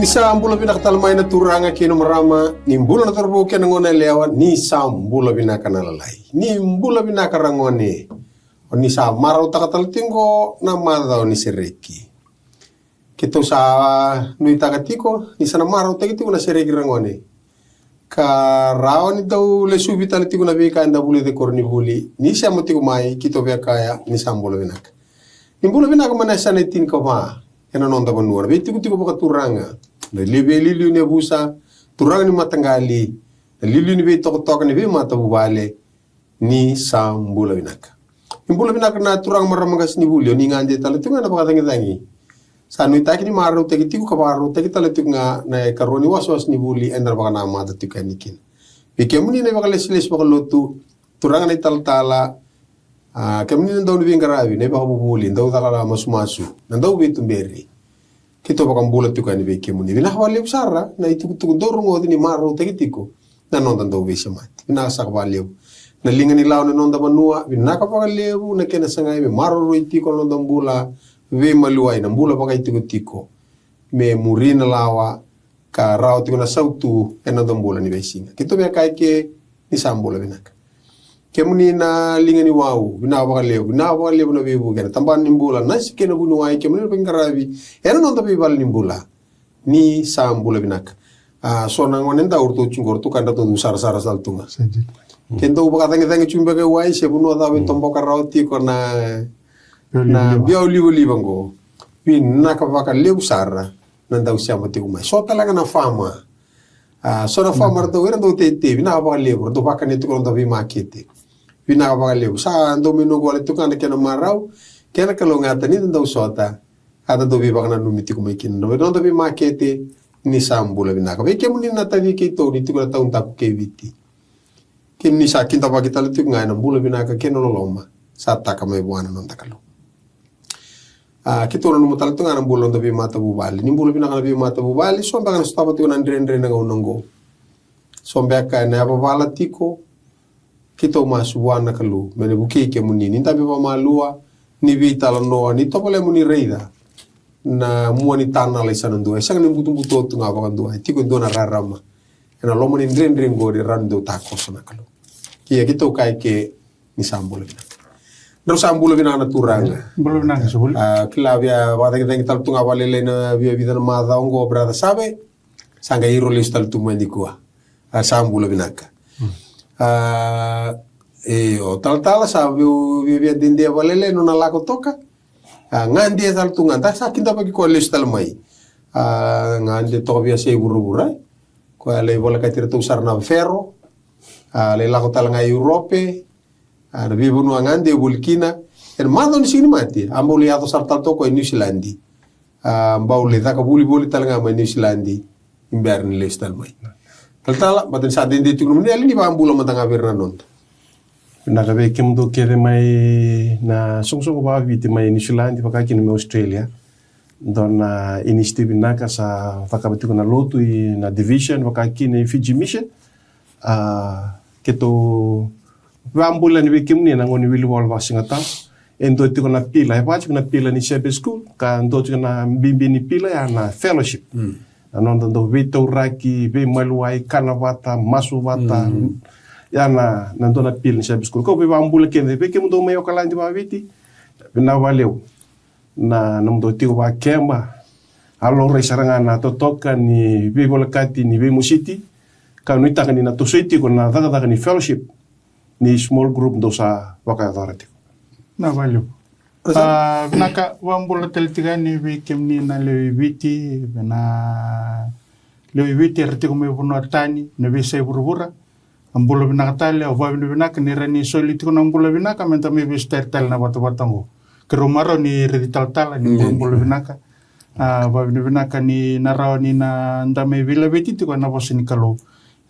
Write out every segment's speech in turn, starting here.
Ni sa mbola pinakatalmay na turanga kino marama, ni mbola na turbo kaya nangona lewa, ni sa mbola pinakaнаlalay. Ni mbola pinakarangone, o ni sa maraw takatalatingko na madaw ni si Ricky. Kito sa nui takatiko, ni sa na maraw takitiko na si Ricky rangone. Karawan ni daw lesubi talatiko na bika anda buli de korni buli, ni siya matiko mai, kito bia kaya, ni sa mbola pinak. Ni mbola pinaka manasa na itin ka ma, kena nonda banua. Be tiko baka turanga. Na libe liliu ni busa, turanga ni matangali. Na liliu ni be toko ni be mata bubale ni sa mbula binaka. Mbula binaka na turang maramagas ni bulio ni nganje talatunga na pakatangi-tangi. Sa nui taki ni maraw taki tiku kaparaw taki talatunga na karoni waswas ni buli endar baka na mata tikanikin. Be kemuni na baka les baka lotu turanga na italtala. Kemuni na daw ni bingarabi na baka bubuli daw takala masu-masu. Nandaw be tumberi. Kito baka mbula tuka ni beke muni. Vinakawali usara na itukutuku dorungo ni maro tekitiko na nonda ndo bese mati. Vinakasakawali na linga ni lao na nonda manua vinakawali na kena sangay me maro itiko nonda mbula ve maluai na mbula baka itukutiko me murina lawa ka rao tiko na sautu nonda mbula ni besinga. Kito beka kaike ni sambula vinaka. Kemuni na linga ni wau, binawa lebu na bibu kena tambahan nimbula nasi kena bunuai kemuni na pengkarabi nonda bibal nimbula ni sambula binaka. So nangonen da urto chungor tu kanda tu sar saltunga. Kento ubaka tangi chumba ke wai se bunu da ben tombo karauti ko na biau libu bango. Bin nakapaka lebu sara nanda usiama ti umai. So talaga na fama. So na fama to wera do tete binawa lebu do baka ni tu ko nda bi makete. Vinaka lebu sa ando minugo ale tu kana kena marau kena kalau ngata ni ndo sota ada do bi baka na numiti ko mai kin no ndo bi makete ni sambula vinaka be kemuni na tani ke to ni tu ko taun tak ke viti kin ni sa kinta bagi tal tu ngai na bula vinaka keno loma sa taka mai buana non takalo kito no mutal tu ngana bula ndo bi mata bubali ni bula vinaka bi mata bubali so baka na staba tu na ndre na ngongo so mbeka na babala tiko kito masuana kalu mene buki ke muni ni tabi pa malua ni vitala noa ni topole muni reida na muani tana le sanandu sang ni butu tu ngaba kan dua tiko dona rarama ena lomo ni ndren ngori rando tako sana kalu kia kito kai ke ni sambula bina no sambula bina na turanga belum nang sebul klavia wada kita tal tu ngaba lele na via vida na madha ongo brada sabe sanga iro listal tu mendikua sambula binaka o tal sabe o vivia dinde valele no na lako toka ngandi tal tunga ta sa kinda pagi ko listal mai ngandi to via se burubura ko le bola ka tira tu sarna ferro le lako tal nga Europe na vivo no ngandi bulkina mando ni sini mati amboli ato sartal to ko New Zealand mbawle ta ka buli tal nga New Zealand imberni listal mai Tala, batin sa din dito kung nila ni ba ang bulang matang abir na nun? Nakabekim do kere may na sungsong ba viti may New Zealand di pa kakin may Australia. Don na initiative naka sa takabati ko na lotu na division pa kakin na Fiji mission. Kito ba ang bulan ni bekim ni nangoni wili wal wasingata. Endo ito ko na pila, ko na pila ni Shebe School, ka endo ito ko na bimbi ni pila ya na fellowship. Anon do vito raki be maluai kanawata masubata yana nandona pil ni Shebe School ko be ambula kende be kemundo mayo kalandi ba viti bina valeu na namdo tio ba kemba alo resaranga na totoka ni be bolakati ni be musiti kanuita ni na tositi ko na daga ni fellowship ni small group do sa wakadorati na valeu naka wambula teltiga ni bikem ni na lewiti na lewiti rti ko me buno tani ne bise burbura ambula binaka tale o babi binaka ni rani soliti ko ambula binaka menta me bister tal na batango keromaro ni redital tal ni ambula binaka babi binaka ni narao ni na ndame vila biti ko na bosini kalo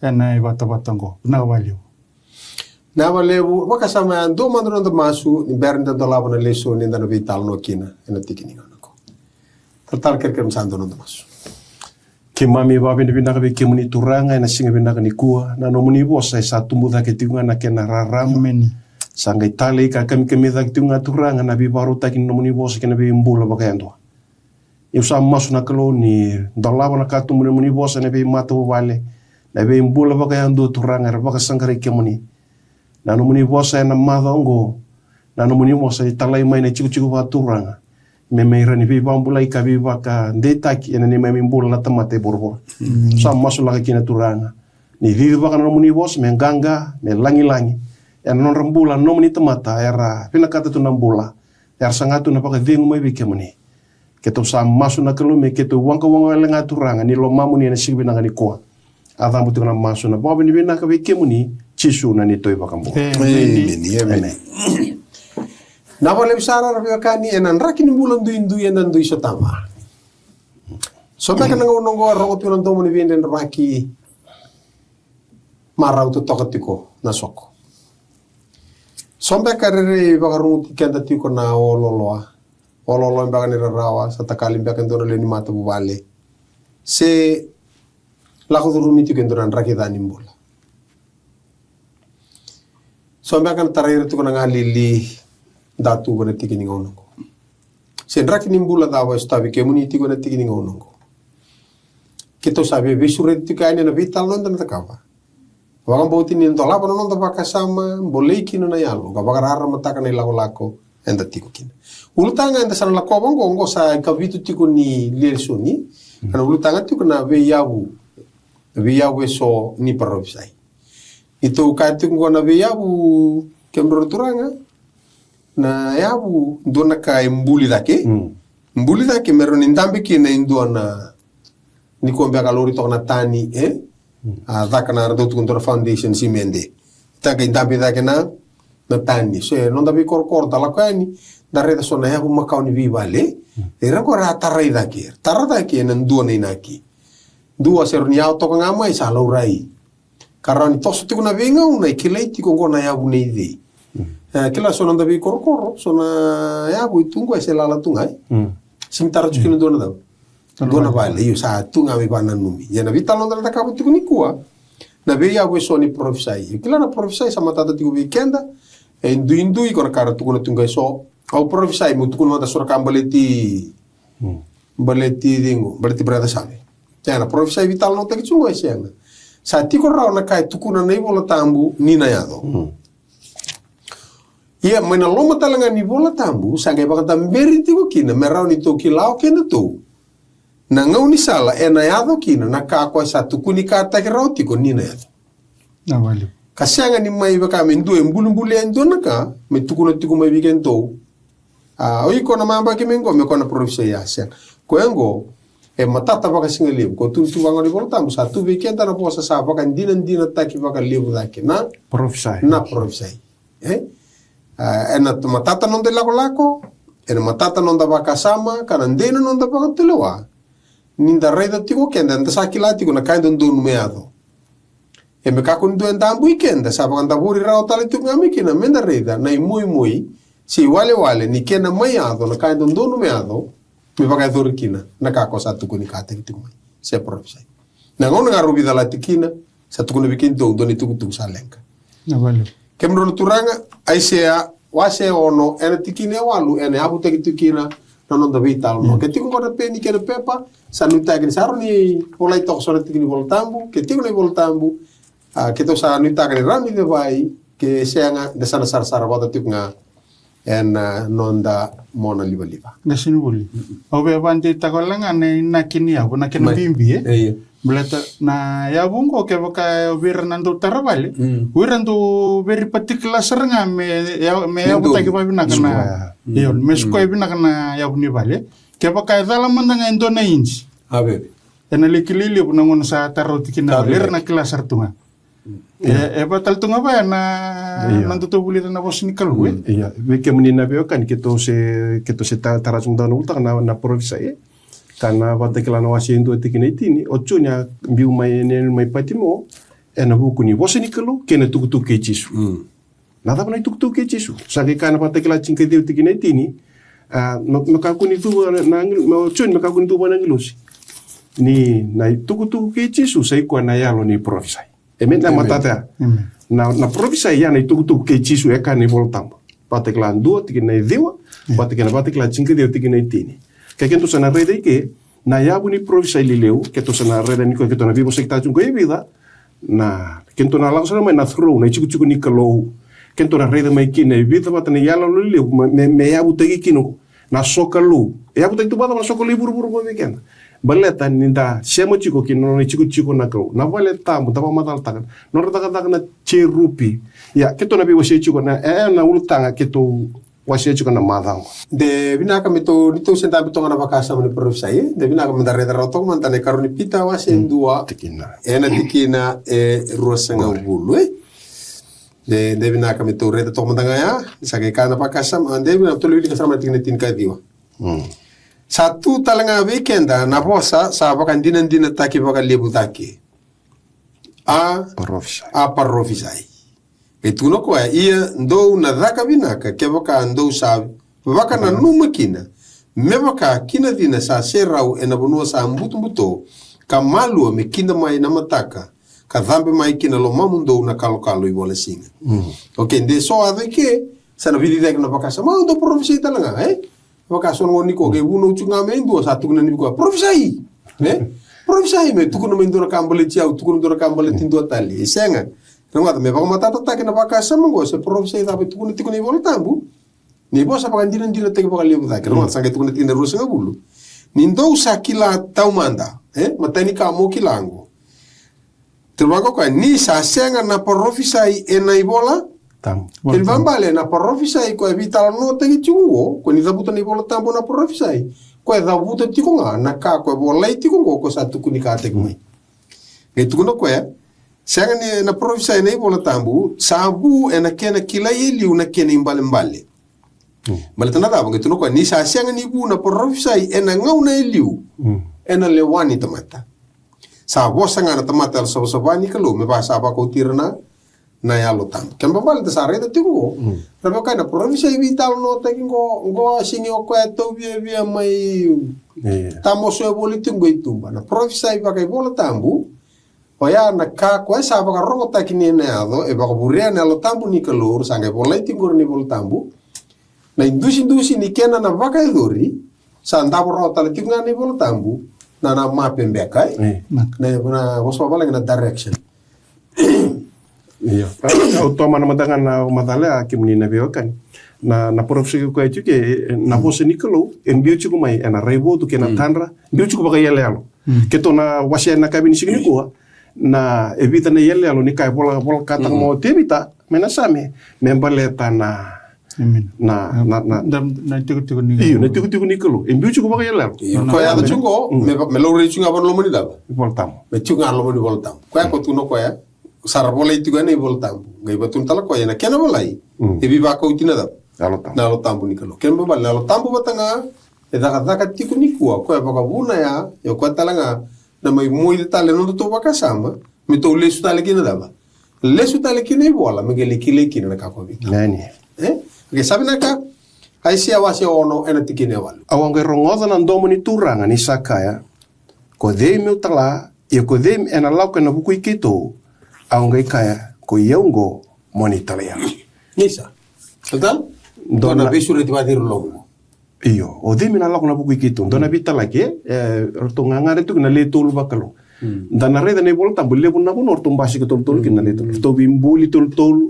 na batango na valeu na lebu wakasama do mandro ndo masu ni bernda do labo na leso ni ndana vital no kina ena tikini ko tal kerkem sando ndo masu kimami babi ni binaka be kimuni turanga na singa binaka ni kua na no muni bosa sa tumbuda ke tinga na kena raram meni sanga itali ka kami da tinga turanga na bi baru takin no muni bosa kena be mbula bakayando Eu sa masu na kalo ni dalawa na katu muni bosa na be mata wale. Na be mbula baka yandu turanga baka sangare kemuni. Na no muni bosa na madongo. Na no muni bosa talai mai na chiku ba turanga. Me meira ni be bambula ika be baka ndetaki ena ni me mbula na tamate borbo. Sa masu la kina turanga. Ni vive baka no muni bosa me ganga me langi. Ena non rambula no muni tamata era pina kata tu nambula. Era sangatu na baka vengu mai be kemuni. Keto sa masu na kalume keto wanga le ngaturanga ni lo mamu ni na sibi na ni koa. Ava mutu na masu na bobe ni bena ka be kemuni chisu na ni toi bakambo. Amen. Na vale bisara rabi kani enan raki ni bulan du enan du isotama. So ta kana ngongo rogo tulan to ni venden raki marau to tokatiko na soko. Sombe karere bagaru kenda tiko na ololoa. Ololo mbaga ni rawa sa takali mbaga ndona le ni mata bubale se la khuduru miti kendora raki dani mbola so mbaga tarayre to na ngalili datu bone tikini ngonongo se raki ni mbola dawa stabi ke muni tiko na tikini ngonongo kito sabe besure tikani na vital non na takawa waga bauti ni ndola bana non baka sama boleki na yalo ga baga rara mataka na lako enda tiko kina ulutanga enda sana la kobongo ngo sa kavitu tiko ni lelsoni ana ulutanga tiko na ve yabu so ni parobsai itu ka tiko na ve yabu kemro turanga na yabu dona ka mbuli dake mero ni ndambe kina indona ni ko mbega lori to na tani daka na rado tiko foundation simende taka ndambe dake na tani so non da bi kor dalla kani da reda sona ya huma kauni vi vale era ko ra tarida ki nan duone inaki dua serni auto ko ngama isa laurai karani tosu tikuna venga una ikileiti ko ngona ya bune ide kila sona da bi kor sona ya bu tungo ese la tungai simtara jukino dona vale io sa tunga mi bana numi ya na vitalon da kabu tikuni kuwa na be ya bu soni profesai kila na profesai sama tata tiku weekenda indu ikona kara tukuna tungai so au profesai mu tukuna da sura kambaleti baleti dingo baleti brada sabe tena profesai vital no teki chungo esianga sa tiko rao na kai tukuna nei bola tambu nina yado ia mena loma talanga ni bola tambu sangai baka tamberi tiko kina merau ni toki lao kena to na ngau ni sala ena yado kina na ka kwa sa tukuni ka ta rao tiko nina yado na wali kasianga ni mai baka mendu embulu-mbulu endona ka me tukuna tiku mai bigento oi kona mamba ke mengo me kona profesai asia koengo matata baka singelib ko tu wanga di volta musa tu weekend na posa sa baka dina taki baka lebu dake na profesai ena matata non de lako ena matata non da baka sama kana ndena non da baka telewa ninda reda tiku kenda nda sakilati kuna kaindo ndonu meado me kakun do enda weekend sa baka ndaburi rao tali tu ngami kina menda reda na muy si wale ni kena mayado na kaindo ndonu meado me baka dorkina na kako sa tu kuni kate tu mai se profesai na ngona ngarubi dala tikina sa tu kuni bikin do doni tu sa lenka na wali kemro turanga aisea wase ono ena tikine walu ena abu tikina non da vital no ke tiku kona peni ke pepa sa nuta ke saro ni polai to so tikini voltambu ke tiku ni voltambu ke to sa nuta ke rami de vai ke seanga de sana sar bota tiku nga en non da mona liba na sinubuli obe bande takolanga na kini abu na kena bimbi Belata na ya bungo ke baka wirnando tarabale wirando very particular seranga me ya buta ke babina kana yon mesko ibina kana ya buni bale ke baka dala mandanga indona inji abe ena likilili buna ngona sa tarotikina lerna kelas artunga batal tunga ba na nando to bulita na bosni kalwe iya beke menina beo kan keto se tarasung dano uta na provinsi kana vatakila na wasi ndo tikina itini ochunya mbiu mai patimo ena bukuni bosni kalu kena tukutuk ke chisu nada bana tukutuk ke chisu sage kana vatakila chinke deu tikina itini no kakuni tu na ochunya kakuni tu bana ngilusi ni na tukutuk ke chisu sai kwa na yalo ni provinsi emenda matata na provinsi ya na tukutuk ke chisu eka ni voltamba vatakila ndo tikina idewa vatakila chinke deu tikina itini Kaya kento sana reda ike, na yabu ni provisa ilileu, kento sana reda niko kento na vivo sekta jungo e vida, na kento na lang sana mai na throw, na chiku ni kalou, kento na reda mai kina e vida bata na yala lo ilileu, me yabu tegi kino, na soka lu, yabu tegi tu bata na soka lu buru-buru mo weekend. Baleta ninda sema chico kino na chiku na kalou, na baleta mo tapa matal takan, no rata na cherupi, ya kento na vivo se chico na na ulutanga kento wasi chico na madang. De binaka mito nito senta bito na bakasa mo ni profisa de binaka mo dareta roto man tane karuni pita wasi ndua Tikina. ena tikina e ruasanga bulu de binaka mito reta to mandanga ya sage kana bakasa ande binaka to lili kasama tikina tin ka diwa. Satu talanga weekenda na bosa sa bakan dinan taki bakan lebu taki. A parofisai. Itu no ko ia ndo na daka binaka ke baka ndo sa baka na numa kina. Me baka kina dina sa serau e na bonua sa mbuto ka malu me kina mai na mataka. Ka dhambe mai kina lo mamundo na kalo i bola singa. Okay, de so ave ke sa na vidi dek na baka sa ma ndo profisai talanga baka so ngoni ko ke uno chunga me ndo sa tukuna ni ko profisai. Profisai me tukuna me ndo na kambale chiau tukuna ndo na kambale tindo tali. Senga. Nangata me baka matata ke na baka sa mango se profisai tabe tukuna tikuna i bola tambu. Ni bosa baka ndina teke baka lebu dake. Nangata sange tukuna tikina rusa ngabulu. Ni ndo sa kila taumanda. Matani ka mo kilango. Terbago ka ni sa senga na profisai e na i bola Tam. Il vambale na parofisai ko evita no te chungo ko ni dabuta ni bola tambo na parofisai ko dabuta tikunga na ka ko bola tikungo ko sa tukuni ka te kumai e tukuno ko sanga ni na parofisai nei bola tambo sabu e na kena kilai liu na kena mbale tana da bangi tuno ko ni sa sanga ni bu na parofisai e na ngau na liu e na lewani tamata sa bosanga na tamata so bani kalo me ba sa ba ko tirna na yalo tam. Kemba bal sa reda tingo. Pero kana provincia vital no tengo go singi o ko to via mai tamo so politingo itumba. Na provincia va kai bola tambu. Oya na ka ko sa ba rongo takini na ado e ba buria na lo tambu ni kalor sange bola tingo ni bola tambu. Na indusi ni kena na vaka idori sa ndabo ro tala tinga ni bola tambu na mape mbeka na waspa bala na direction. Iya. Toma na madangan na madala ke menina beokan. Na profesi ko itu ke na bose nikolo en biuchi ko mai na rebo tu ke na tanra biuchi ko baka yele alo. Ke to na wasia na kabini sigini ko na evita na yele alo ni kai bola kata mo tebita mena same membaleta na tiku ni. Iyo na tiku nikolo en biuchi ko baka yele alo. Ko ya da chungo me lo re chunga bon lo moni da. Voltam. Me chunga lo moni voltam. Ko ya ko tu no ko ya sara bola itu kan voltam ngai batun tala ko yana kena bolai e biba ko itina da na lo tambu ni kalo kemba bal na lo tambu batanga e daga tiku ni ko baka buna ya yo ko talanga na mai moi tale no to baka sama me to lesu tale kina da ba lesu tale kina bola me gele kile kina na ka ko bi Nani. ke sabi na ka ai sia wase ono ena tikine wal Awangai rongoza na ndomo ni turanga ni sakaya ko dei meu tala e ko dei ena lauka na buku ikito aungai kaya ko yaungo monitalia. Nisa. Total? Dona besu reti badir longo. Iyo, o de mina lako na buku ikito. Dona bita lagi orto ngangare tu kina le tolu bakalo. Dana reda ne bolta bulle bunna bun orto mbasi ke tolu kina le tolu. Orto bimbuli tolu.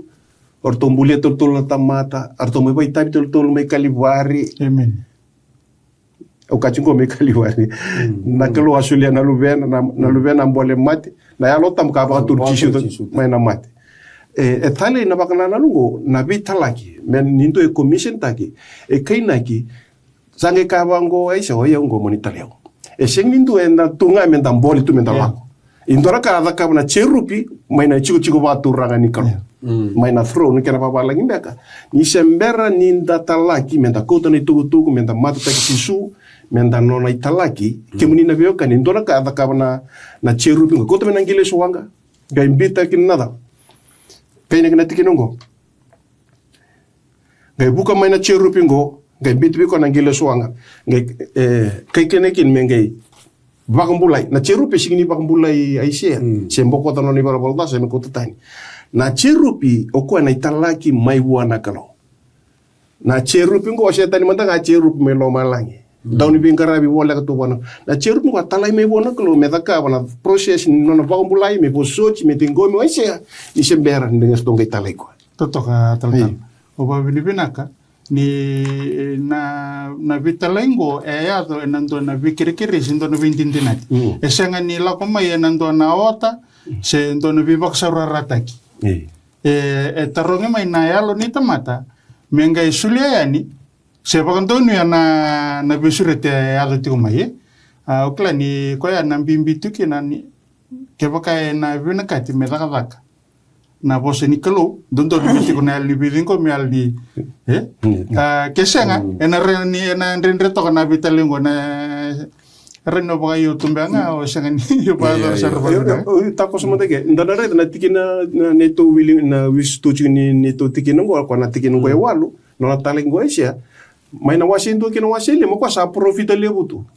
Orto mbuli tolu na tamata. Orto me bai tabi tolu me kaliwari. Amen. O kachingo me kaliwari. Na kelo asulia na luvena mbole mati. Na ya lotam ka ba turchishu mai na mate e thale na bakana na lungo na bitalaki men nindo e commission taki e kainaki sange ka bango ai so ya ngo monitaleo e sengnindo enda tunga men tamboli tu men talako indora ka da ka na cherupi mai na chico ba turanga ni kalo mai na throw ni kana ba lagi mbeka ni sembera ninda talaki men da kota ni tugu men da mata taki sisu menda nona italaki ke munina beoka ni ndona ka ka na cherupi ngo kota menangile suwanga ga imbita kin nada kaina kina tikinongo ga buka mai na cherupi ngo ga imbita biko nangile suwanga ga kai kene kin mengai bakambulai na cherupi sigini bakambulai aisia sembo kota noni bara bolda sem kota tani na cherupi okwa na italaki mai wana kalo na cherupi ngo setani manda ga cherupi melo malangi Dauni bingarabi wala ka tuwana. Na cherup ko talay me bona klo me taka wana process no na bagumbulay me posochi me tingomi wa sia isembera ndengas dongai talay ko. Totoka taltal. Oba binibinaka ni na vitalengo yado enando na vikirikiri sindo na vindindinati. Esenga ni lakoma enando na ota se ndo na vibaksaura rataki. Taronge mai na yalo ni tamata menga isulia yani se bakantonu ya na bisurete yalo tiko mai. Okla ni koya na mbimbitu ke na ni ke baka na vinakati medakavaka. Na bose ni kalo dondo ni tiko na libidin ko mi aldi kesenga ena rendre to na vitalengo na reno ba yo tumbanga o senga ni yo pa do sarva ta ko somo teke ndana re na tikina neto wili na wisto chini neto tikina ngo ko na tikina ngo walu no na talengo esia mai na wasindo kino wasile mo ko sa profita lebutu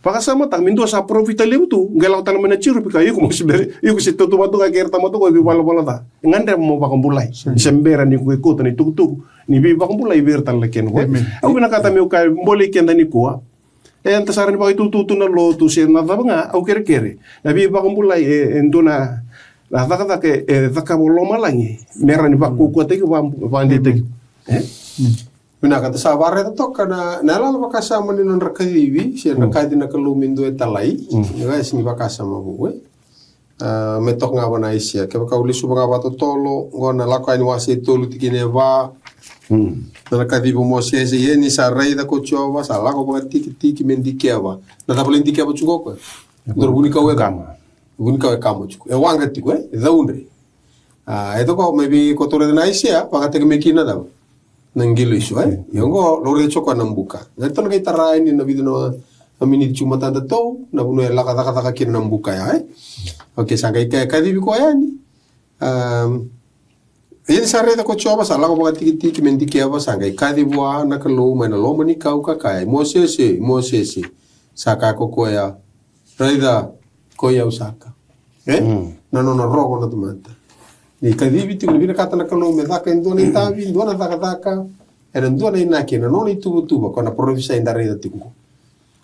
pakasama tak mindo sa profita lebutu ngelaw tan mena chiru pika yuko mo sibere yuko si toto batu ka kerta mo to ko bi wala wala ta ngande mo ba kumbulai sembera ni ko ko ni tuku ni bi ba kumbulai ber tan leken ko au na kata me ka mbole kenda ni ko enta sarani ba tutu na lo tu se na nga au kere na bi ba kumbulai endona la daka ke daka bolo malangi merani ba ko te ko ba ndete Mina kata sabare to kana nala bakasa mani non rakadivi si rakadi na kalumindo etalai nga sini bakasa mabuwe metok nga wana isia ke baka uli suba nga tolo ngona lako ani wasi tolu tikine va na kadivi mo sese yeni sa reida ko chova sa lako ba tiki mendikewa na tapole ndikewa chuko ko ndor bunika we kama chuko e wanga tiko daunre eto ko maybe ko tore na isia pakate ke mekina daw nangilo isu yongo lore choko nambuka ngaton kay taray ni na video na minute chuma tanda to na buno laka taka kin nambuka ya okay sangay kay kadibi ko yani yin sare da ko choba sala ko bagati tiki mendiki aba sangay kadibwa na kalo man lo mani kau ka kay mosese saka ko ya raida ko ya usaka no rogo na tumanta ni kadibi tu ni kata na kalo me daka indone tavi indona daka era indona inakina no ni tubu kona provisa indare da tingo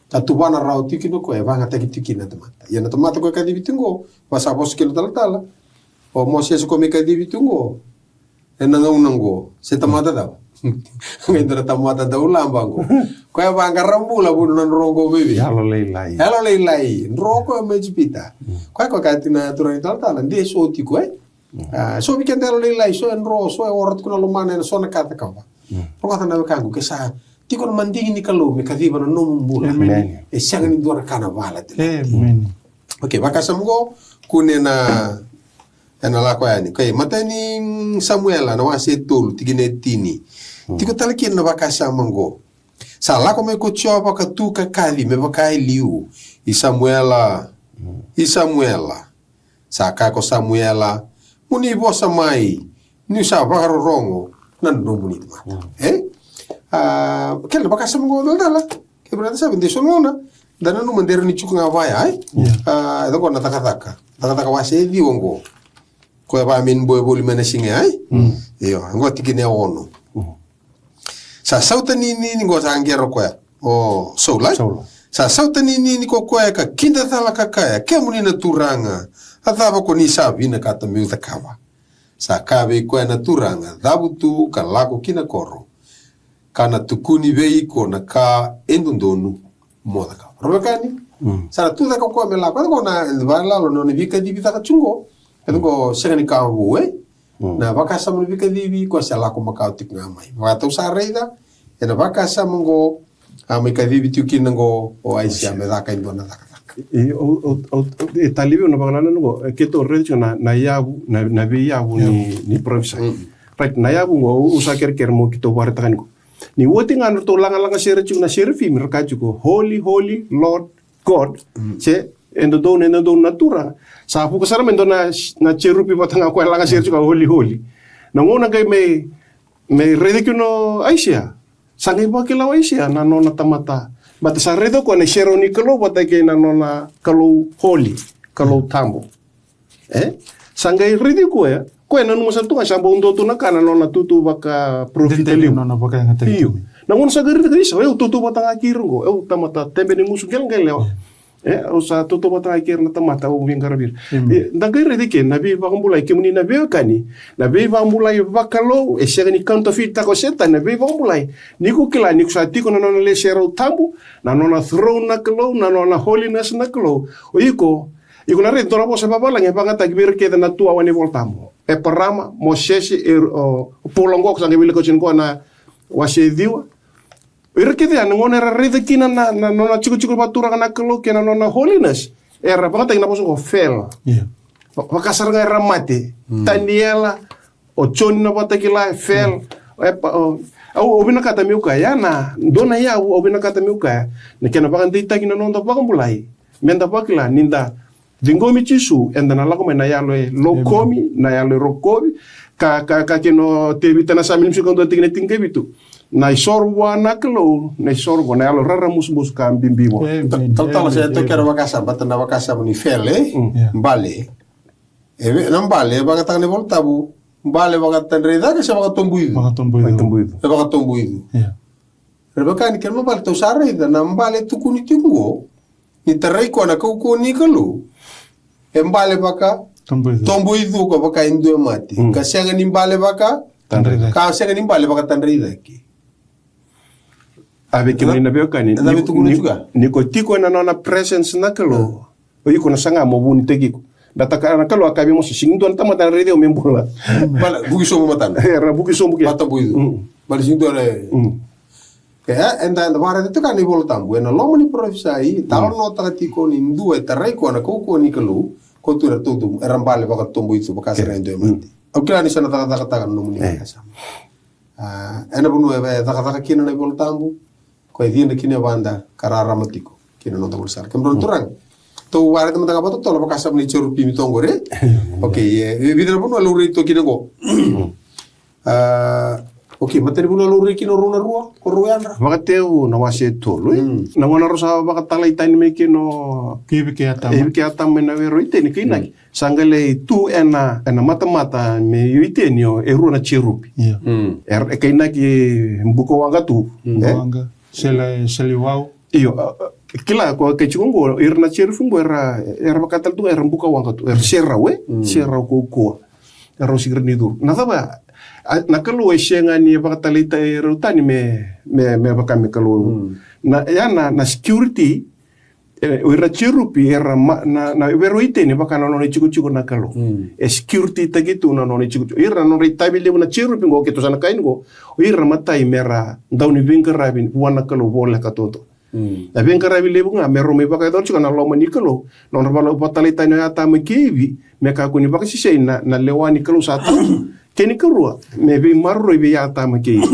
tatubana rao tikino ko eva ngata kitikina tamata ya na tamata ko kadibi tingo pasa bos kilo tala o moses ko me kadibi tingo enanga unango se tamata da ngendra tamata da ulambango ko eva ngarambula bunu nan rongo bebe halo leilai nroko mejipita ko katina turani tala ndi so tiko so we can tell lay so en ro so orat kuna lo manen so na kata kawa ro kata na kangu ke sa ti ko mandingi ni kalo me kadiba no mbula e sanga ni dora kana wala okay baka samgo kunena la ko yani kay matani Samuela na wase tol tigine tini ti ko talakin na baka samango sa la ko me ko choba ka tu ka kali me baka liu i Samuela sa ka ko Samuela muni bosa mai ni sa bakaro rongo nan no muni mata kele baka samungo dala ke berarti sa bende sonona dana no mandero ni chuku ngavaya do ko nataka wase di wongo ko ba min boy boli mena singe yo ngo tikine ono sa sauta ni ngo sangero ko sola sa sauta ni ko ka kinda tala kakaya ke muni na turanga atava ko ni sabi na kata miuta kawa sa kabe ko na turanga dabutu kalako kina koro kana tukuni vei ko na ka endondonu moda ka robekani sa tu da ko me la ko na bala lo no ni vika di vita chungo ko segani ka we na baka sa mo vika di vi ko sa la ko makau tik na mai wa to sa reida ena baka sa mo me ka di tu kinango o ai sia me da ka indona talibio na bagana no ke to recho na yabu na be yabu ni provinsa right na yabu ngo usaker kermo kito warta kan ko ni wote ngano to langa sere chu na sere fi merka chu ko holy lord god che endo do natura sa pu kasara mendo na cherupi batanga ko langa sere chu ko holy na ngona kai me rede kuno aisia sangai ba kila aisia na nona tamata bata sa redo ko na shero ni kalo bata ke na nona kalo holy kalo tambo sangai rede ko na numa santu ka sambo ndo to na kana nona tutu baka profiteli nona baka ngata Nangon sa gari gari so tutu batang akir go tamata tembe ni musu gel lewa o sa tutu batang akir na tamata o ving karabir da gari dike nabi bakambulai kemuni nabi kani nabi bakambulai bakalo e sega ni counterfeit ta ko seta nabi bakambulai niku kila niku sa tiko na nona le shero tambu na nona throne na klo na nona holiness na klo o iko na re tora bo sa babala nge bangata gibir ke na tua wani voltamo e parama mosesi o polongo sa ngebile ko chin ko na wase diwa ira kete ana ngone ra rede kina na nona chiku batura kana kelo kena nona holiness era bangata ina poso fel wakasar nga ramate taniela o choni na batakila fel au obina kata miuka ya na dona ya obina kata miuka ne kena bagandi takina nonda bagambulai menda bakila ninda dingomi chisu enda na lako na yalo lokomi na yalo rokobi ka keno tebita na samim sikondo tigine tingebitu na isorwa na kelo na isorwa na yalo rara musmus ka mbimbiwo total saya to kera wakasa batana wakasa ni fele mbale na mbale bagatang ne voltabu mbale bagatang reda ke sa bagatombuidu rebeka ni kelma bal to sare da na mbale tukuni tingo ni tarai ko na ko ni kalu mbale baka tombuidu ko baka indo mati ka senga ni mbale baka ka senga ni mbale baka tanrida ki avec ni na beo kani ni ko tiko na nona presence na kalo o iko na sanga mo buni tegiko data kana kalo akabi mo singdo na tamata rede o membula bala bugi so mo matan era bugi so bugi mata buidu bala singdo re enda vara te kani voltam buena lomo ni profesai tal no tiko ni ndue tarai ko na ko ni kalo ko tu ra tutu erambale baka tombuitu baka serendo mati o kila ni sana taka no muni kasa ena bunu ebe taka kina na voltambu ko e viene kine banda karara matiko kine no tawul sar kembron turang to wara te mata bato tolo baka sabni choru pimi tongore okay vidra bunu aluri to kine go okay materi bunu aluri kino runa ruo ko ruandra wakateu na wase tolo na wana rosa baka talai tani me kino kibi ke atam na wero iteni kina sangale tu ena mata me yuiteni o eruna cherupi kaina ki mbuko wanga tu wanga sele wau iyo kila ko ke chungo irna cherufumbo era bakatal tu era mbuka wanga tu serra ko era sigirni dur nadaba nakalo eshenga ni bakatalita erutani me bakame kalo na security ira cherupi era na vero iteni bakana no chiku nakalo security tagitu na no chiku ira no ritabile na cherupi ngo keto sana kain go ira matai mera dauni vinkarabin wana kalo bola katoto na vinkarabin lebu nga mero me baka dor chika na lo manikalo no balo batalita no ata me kevi me ka kuni baka sisei na lewani kalo satu keni karua me be marro be ya ata me kevi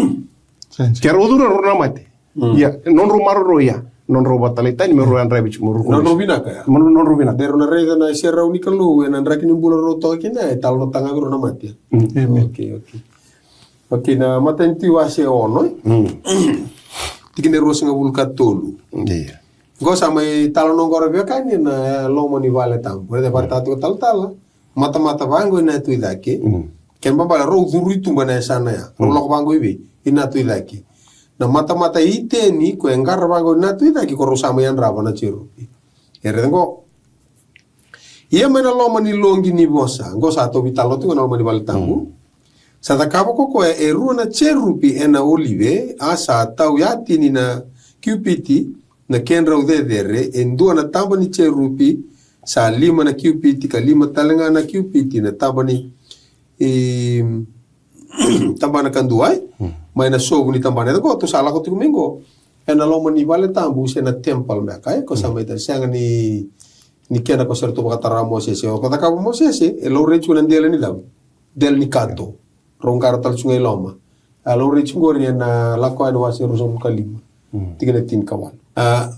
kero dura rona mate ya non ro marro ya non ro batalita ni mero andra bichu moro non robina ka non robina dero na rega na serra unikalu en andra kini bula ro to kina tal no tanga ro na mate okay na matenti wase ono tikine ro singa bulka tolu gosa mai tal no gora be kani na lomo ni vale tam pore de partatu tal mata vango na tu idake kemba bala ro zuri tumba na sana ya ro lo vango ibi ina tu idake na mata iteni ko engar vango na tu idake ko ro sama yan raba na chiru erengo ia mena lomo ni longi ni bosa gosa to vitalo tu na lomo ni vale tambu Sata kapa koko e rua na cherupi e na olive a sa tau yatini na QPT na kenra udedere e ndua na tamba ni cherupi sa 5 na QPT ka 5 talenga na QPT na tamba ni tamba na kanduai mai na sogu ni tamba na ko to sala ko tumingo e na loma ni vale tambu se na temple me kai ko sa mai sanga ni kena ko serto bakatara mo se o ko taka mo se e lo rechu na ndele ni dam del ni kanto rongkar tal sungai loma alo reach ngori na lako ado wasi rusum kalima tigana tin kawal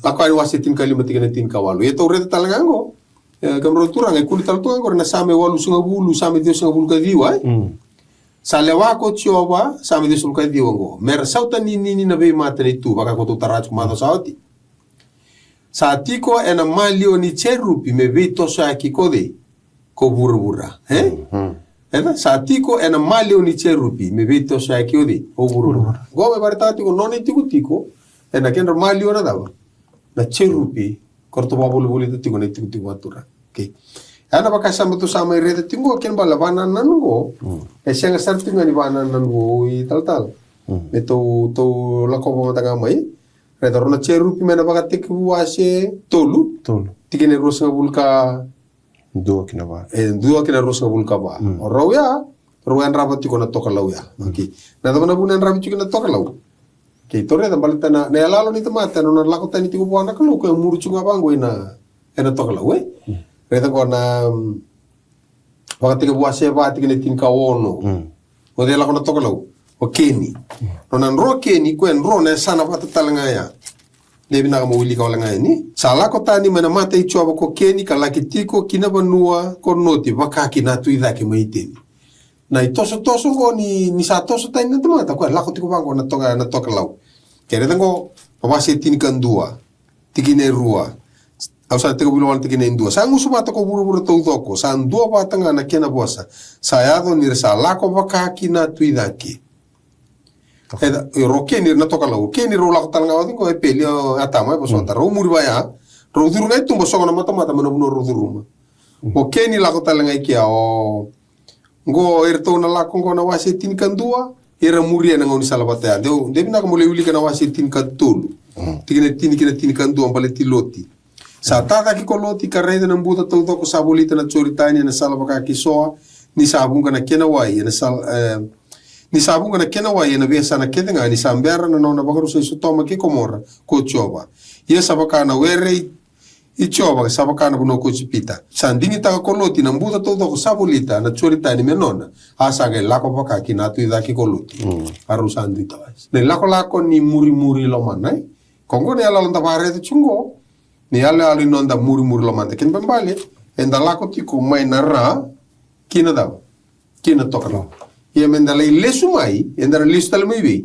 lako ado wasi tin kalima tigana tin kawal ye to reta talangango kamro turang e kulital tu ngor na same walu sunga bulu same dio sunga bulu kadiwa salewa ko chioba same dio sunga kadiwa ngo mer sauta ni na be matri tu baka ko to tarach mata sauti satiko ena malio ni cherupi me be to sa ki kode ko burbura Eda sa tiko ena mali oni cherupi me vito sa kiodi oguru. Go me barta tiko noni tiko ena kenra mali ona dava. Na cherupi korto babulu buli tiko ne tiko atura. Okay. Ana baka sama tu sama irete tingo ken bala bana nango. Senga sartinga ni bana nango I tal. Meto to la ko tanga mai. Reda rona cherupi mena baka tiku wase tolu. Tikene rosa bulka dua kina ba. Dua kina rosa bulka ba. Rawya rabat tiko na toka lau ya. Okay. Na tamana bunan rabat tiko na toka lau. Okay, tore da balita na alalo ni tamata no na lako tani tiko buana kalau ko muru chunga bango ina toka lau Reda ko na baka tiko buase ba tikene tinka ono. O de lako na toka lau. O keni. No nan ro keni ko en ro na sana pata talanga ya. Lebi na mo wili ka wala ni. Sala ko tani mana mata I choba ko keni ka laki tiko kina banua ko noti baka kina tu ida ke maiteni. Na itoso go ni sa toso tani na tamata ko lako tiko bango na toka lau. Kere tango pamase tini kandua. Tikine rua. Au sa tiko biluan tikine indua. Sa ngusu mata ko buru tau doko. Sa ndua patanga na kena buasa. Sa yado ni sa lako baka kina tu ida ke. Eda roke ni na toka lau ke ni ro la talanga wati ko e peli atama e posota ro muri baya ro duru ngai tumbo songa na mata mana buno ro duruma o ke ni la talanga iki o ngo erto na la kongo na wase tin kandua era muri na ngoni sala bata de bina ko mole wili kana wase tin katulu tikine tin kandua mbale tiloti sa tata ki koloti ka rede na mbuta to ko sabolita na choritani na sala baka ki soa ni sabunga na kena wai na sal ni sabunga na kena wai na besa na kedenga ni sambera na nona bakaru sa isutoma ki komora ko choba ye sabaka na were I choba sabaka na buno ko chipita sandini ta koloti na mbuta todo ko sabolita na chorita ni menona asa ga lako baka ki na tu ida ki koloti aru sandita wais ne lako ni muri lo manai kongo ne ala londa bare de chungo ni ala nonda muri lo manda ken bambale enda lako tiko mai na ra kina da kina tokalo Ia menda lei lesu mai, enda lesu tal mai be.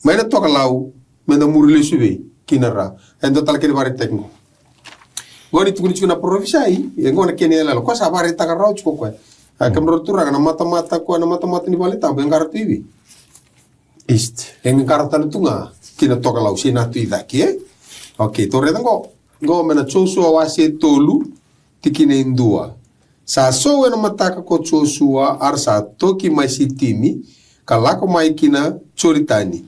Mai na toka lau, menda muri lesu be, kinara. Enda tal kene bare tekno. Goni tukuni chuna provisai, ngona kene la ko sa bare taka rau chuko ko. Kamro turanga na mata ko na mata ni bale tambe ngara tivi. East. Ngara tal tunga, kina toka lau sina tu idaki. Okay, tore tango. Go mena chosu awase tolu tikine indua. Sa so na mataka ko chosua ar sa toki mai sitimi kalako mai kina choritani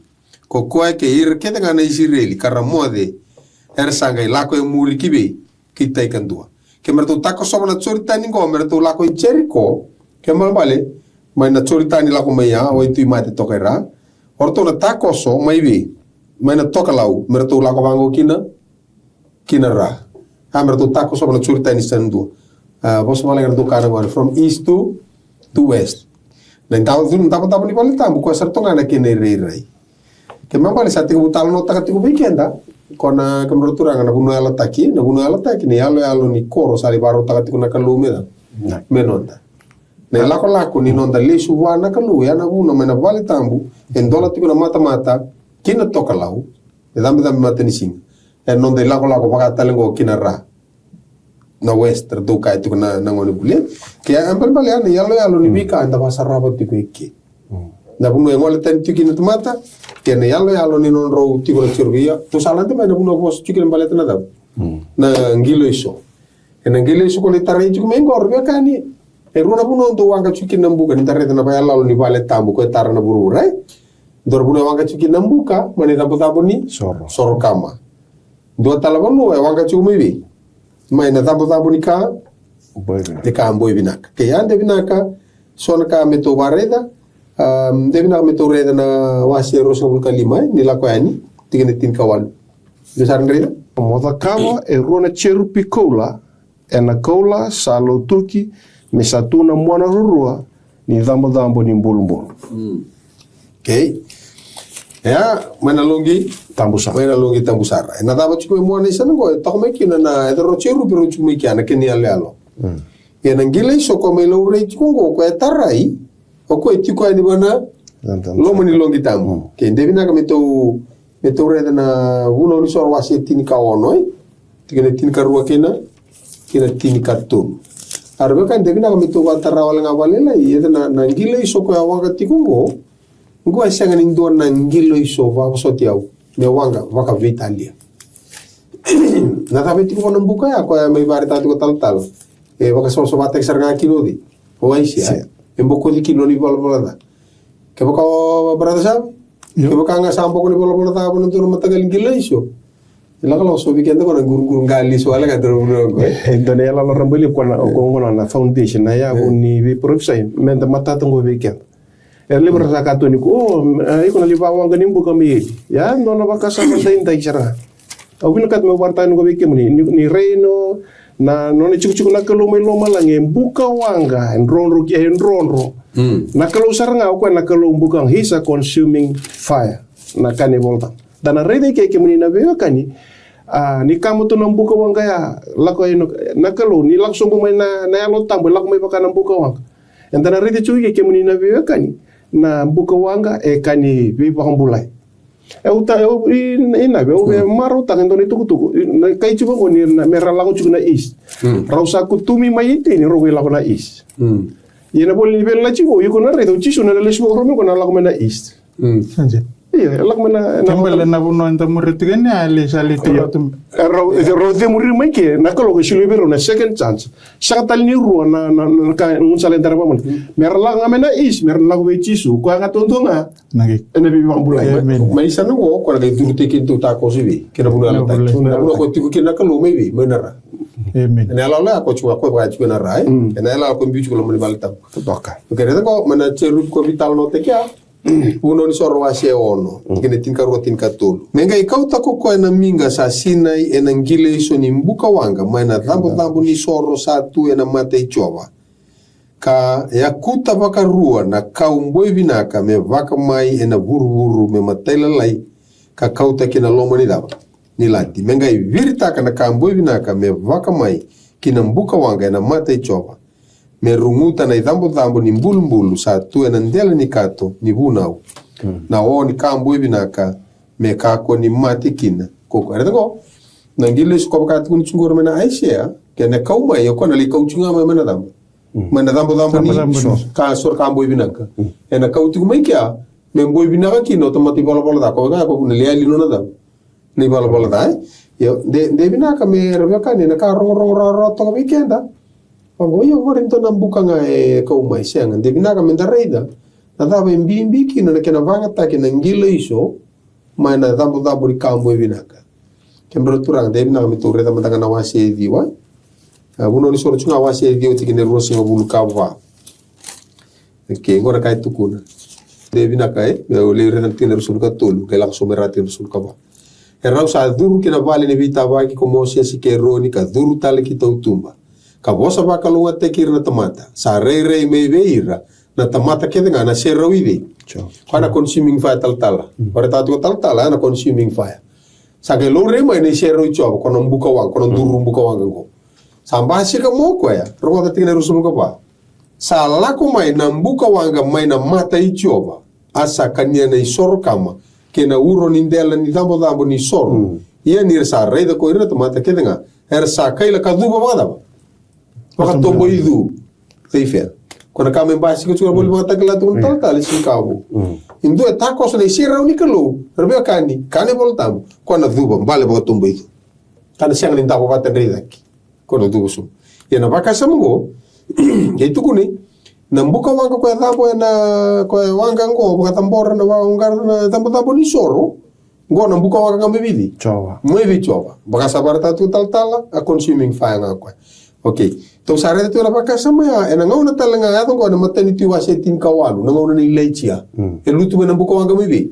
ko koe ke ir ke dengan Israeli karamode er sangai lako e muri kibe kita ikan dua ke mertu tako so na choritani go mertu lako I Jericho ke mal bale mai na choritani lako mai ya o itu mate tokera orto na tako so mai be mai na tokalau mertu lako bango kina ra ha mertu tako so na choritani sandu Bos malah kerja tukar ngor from east to west. Dan tahu tu tahu ni balik tamu kuasa sertongan nak kene rei. Kemang balik saat tiga butal nota ketiga weekend dah. Kona kemenurut orang nak guna alat taki ni alo ni koro sari baru tak ketiga nak kalume dah. Menonda. Ne lako ni nonda lesu wana kalu ya na guna mena balik tamu. Endola tiga na mata kina toka lau. Edam mata ni sing. Nonda lako pakai talengo kina ra. Na west terduka itu na ngoni bulia kaya ampel balian yalo ni bika anda pasar rabat tiku iki na bunu ngole ten tiki na tomata kaya yalo ni non ro tiku na chirvia to salante mai na bunu bos tiki na balet na dab na ngilo iso ko le tarai tiku mengo orbe kani runa bunu ndo wanga tiki na mbuka ni tarai na bayalo ni balet tambu ko tar na buru rai dor bunu wanga tiki na mbuka mani tabu ni soro kama do talabon no wanga tiki mebi mai na tabu ni ka de ka amboi binaka ke ande binaka sona ka meto bareda de binaka meto reda na wasi rosa bulka lima ni la ko ani tigene tin kawal de saran reda moda kama e rona cherupi kola e na kola salo tuki me satuna mwana rurua ni dambo ni mbulu okay ya mana longi tambusara na daba chiko mo na isa ngo ta ko meki na edro cheru pero chiko meki ana keni alo ya na ngile so ko me lo re chiko ngo ko tarai o ko tiko ani bana lo mani longi tamu ke ndevina ka meto re na uno ni so wasi tin ka ono tigene tin ka ruwa kena tin ka tu Arbeka ndebi na kami tu watara wala ngawalela yeda na ngilo iso ko awanga tikungo ngo asanga nindo na ngilo iso va so tiau me wanga vaka vitalia na tabe tiku ng buka ya ko may bari tatu ko tal vaka so bata saranga kilo di o aisia emboko di kilo ni bola da ke baka brada sabe ke baka nga sambo ko ni bola ta bono turu matagal ngilo iso ilakalo so weekend ko na guru ngali so ala ka turu ko Done la lo rambili ko na foundation na ya ni we professor menda matata ngo weekend libra sa katoni ko iko na liba wanga nimbu kami ya no baka sa manda isara awin kat me wartan ngo weekend ni reino na no ni chuku na kalo may loma lang buka wanga enronro na kalo saranga ko na kalo buka hisa consuming fire na kane volta dana rede ke muni na bewa kani ni kamu tu nambuka wanga ya lako ino nakalo ni langsung pemain na yalo tambo lako may baka nambuka wanga yang dana rede chui ke muni na bewa kani na mbuka wanga kani bi pakambulai uta ina be maro ta ndo ni tuku na kai chuba ko ni na mera lako chuku na is rausa kutumi maite ni rogo lako na is yena bol ni bel la chibo yuko na rede chisu na lesbo romi ko na lako na is Sanje. Iya, lak mana Tambal na buno enta muriti kan ya ale sali tulatum. Rode muri mai ke na kalau ke silibero na second chance. Sakatal ni ruo na ka ngunsale ndara pamon. Merla ngamena is, merla we chisu ko anga tontonga. Nagi. Ene bi bambulai. mai sana ko ko ga durte kin tu ta ko sibi kena bulu ala ta na bulu ko tiku kena kalo mai bi menara Amen. ene ala la ko chua ko ba chua na rai ene ala ko mbi ko mo ni balta Toka. okay reda ko mana chelu ko vital no te kya uno ni soro wase ono kene tinka ro tinka tulu menga ikau ta ko na minga sa sinai ena ngile iso ni mbuka wanga mana dambo ni soro satu ena mate chova ka yakuta vaka rua na kaumboi vinaka me vaka mai ena vuru me matela lai ka kauta kina lomo ni dava ni lati menga i virta kana kaumboi vinaka me vaka mai kina mbuka wanga ena mate chova me runguta na idambo ni mbulu satu ena ndela ni kato ni bunau na o ni kaumboi vinaka me kako ni mate kina koko ereta ko na ngile sko baka tukuni chungoro mena aisha kena kauma yoko na li kauchunga mena dambo mana dambo ni ka sor ka boy binaka ena ka uti kumai kya me boy binaka kino tomati bola da ko ga ko ne ali no na ni bola da yo de binaka me rebeka ni na ka ro to weekenda pango yo gorinto na buka nga ka umai senga de binaka me da reida na da be mbimbi kino na kena vanga ta kena ngilo iso mana dambo ri ka boy binaka kembro turang de binaka me to reda manda na wase diwa uno ni soro chunga wase dio tikine rosi ngabulu kava ke ngora kai tukuna de bina kai le rena tine rusul ka tolu ke la somerati rusul kava erau sa duru kina vale ne vita va ki como se si ke roni ka duru tale ki tumba ka bosa va ka lunga te kirna tomata sa re me veira na tomata ke nga na se rawide kana consuming fire tal para tatu tal na consuming fire sa ke lo re mai ne se ro cho kono mbuka wa kono duru mbuka wa ngo Samba sika moko ya, roda tingene rusumu kapa. Sa lako mai na mbuka wanga mai na mata ichova. Asa kania na isoro kama. Kena uro nindela ni dambo ni soro. Ia ni resa reida ko irina tomata kedenga. Ersa kaila kaduba bagada ba. Baka tombo idu. Teifea. Kona kame basi ko chura boli mata kala tun tal si kabu. Indo etakos na isira unikalo. Rebea kani voltam. Kona duba mbale baka tombo idu. Kana siang ni tapo bata reidaki. Kono dubusu yana baka samungo itu kuni nambuka wanga ko tambo na ko wanga ngo buka tambora na wanga na tambo ni soro ngo nambuka wanga ngambidi Chova mwevi chova baka sabarta tu tal a consuming fire ngako okay to sare tu la baka samaya ena ngona talanga ato ko na maternity wasetin kawalu na ngona ni leichia elutu me nambuka wanga mwevi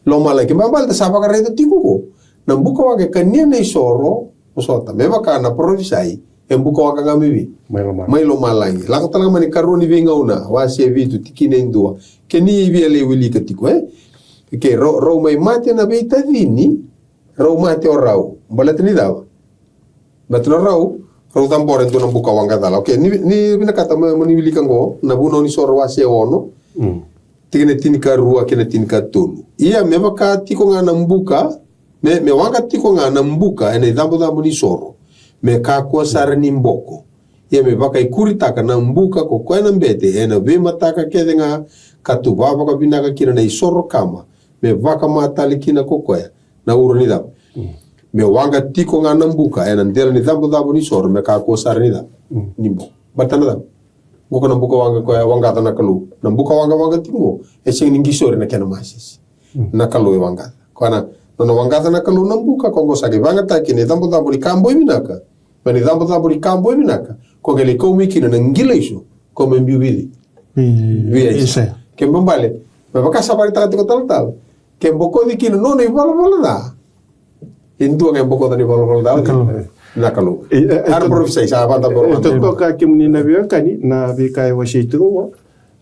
lomala ke mabal ta sabaka reto tikuko nambuka wanga kania nei soro Usota meva kana provisai embuka waka ngamibi mailo malangi laka talanga mani karoni vinga una wasi vitu tikine indua keni ibi ale wili katiko ke ro mai mate na beita dini ro mate orau balatni dawa batno rau ro tambore ndo nambuka wanga dala okay ni bina kata mani wili kango na buno ni soro wasi ono tikine tinika rua kene tinika tulu ia meva katiko ngana mbuka me wanga tiko nga nambuka ene dambo ni soro me ka ko sar ni mboko ia me vaka ikuri taka na mbuka ko koena mbete ena ve mataka kedenga katubaba ka binaka kina na isoro kama me vaka matali kina kokoya na uru ni dap me wanga tiko nga na mbuka ena ndela ni dambo ni soro me ka ko sar ni dap nimbo batana dap ngoko na mbuka wanga koya wanga ta na kalu na mbuka wanga tingo e sing ningi sore na kena masis na kalu e wanga kwana no wanga ta na kalu na mbuka kongo sage wanga ta kine dambo ni kambo binaka ni dambo ni kambo binaka ko gele ko mikina na ngila iso ko membiwili Isa. Ke mbale baka sabari ta ko tal ke mboko dikina no ne bala da indu nge mboko tani bala da na kalu ar professor sa banda bor to ka kimni na be kani na be kai wa sheitu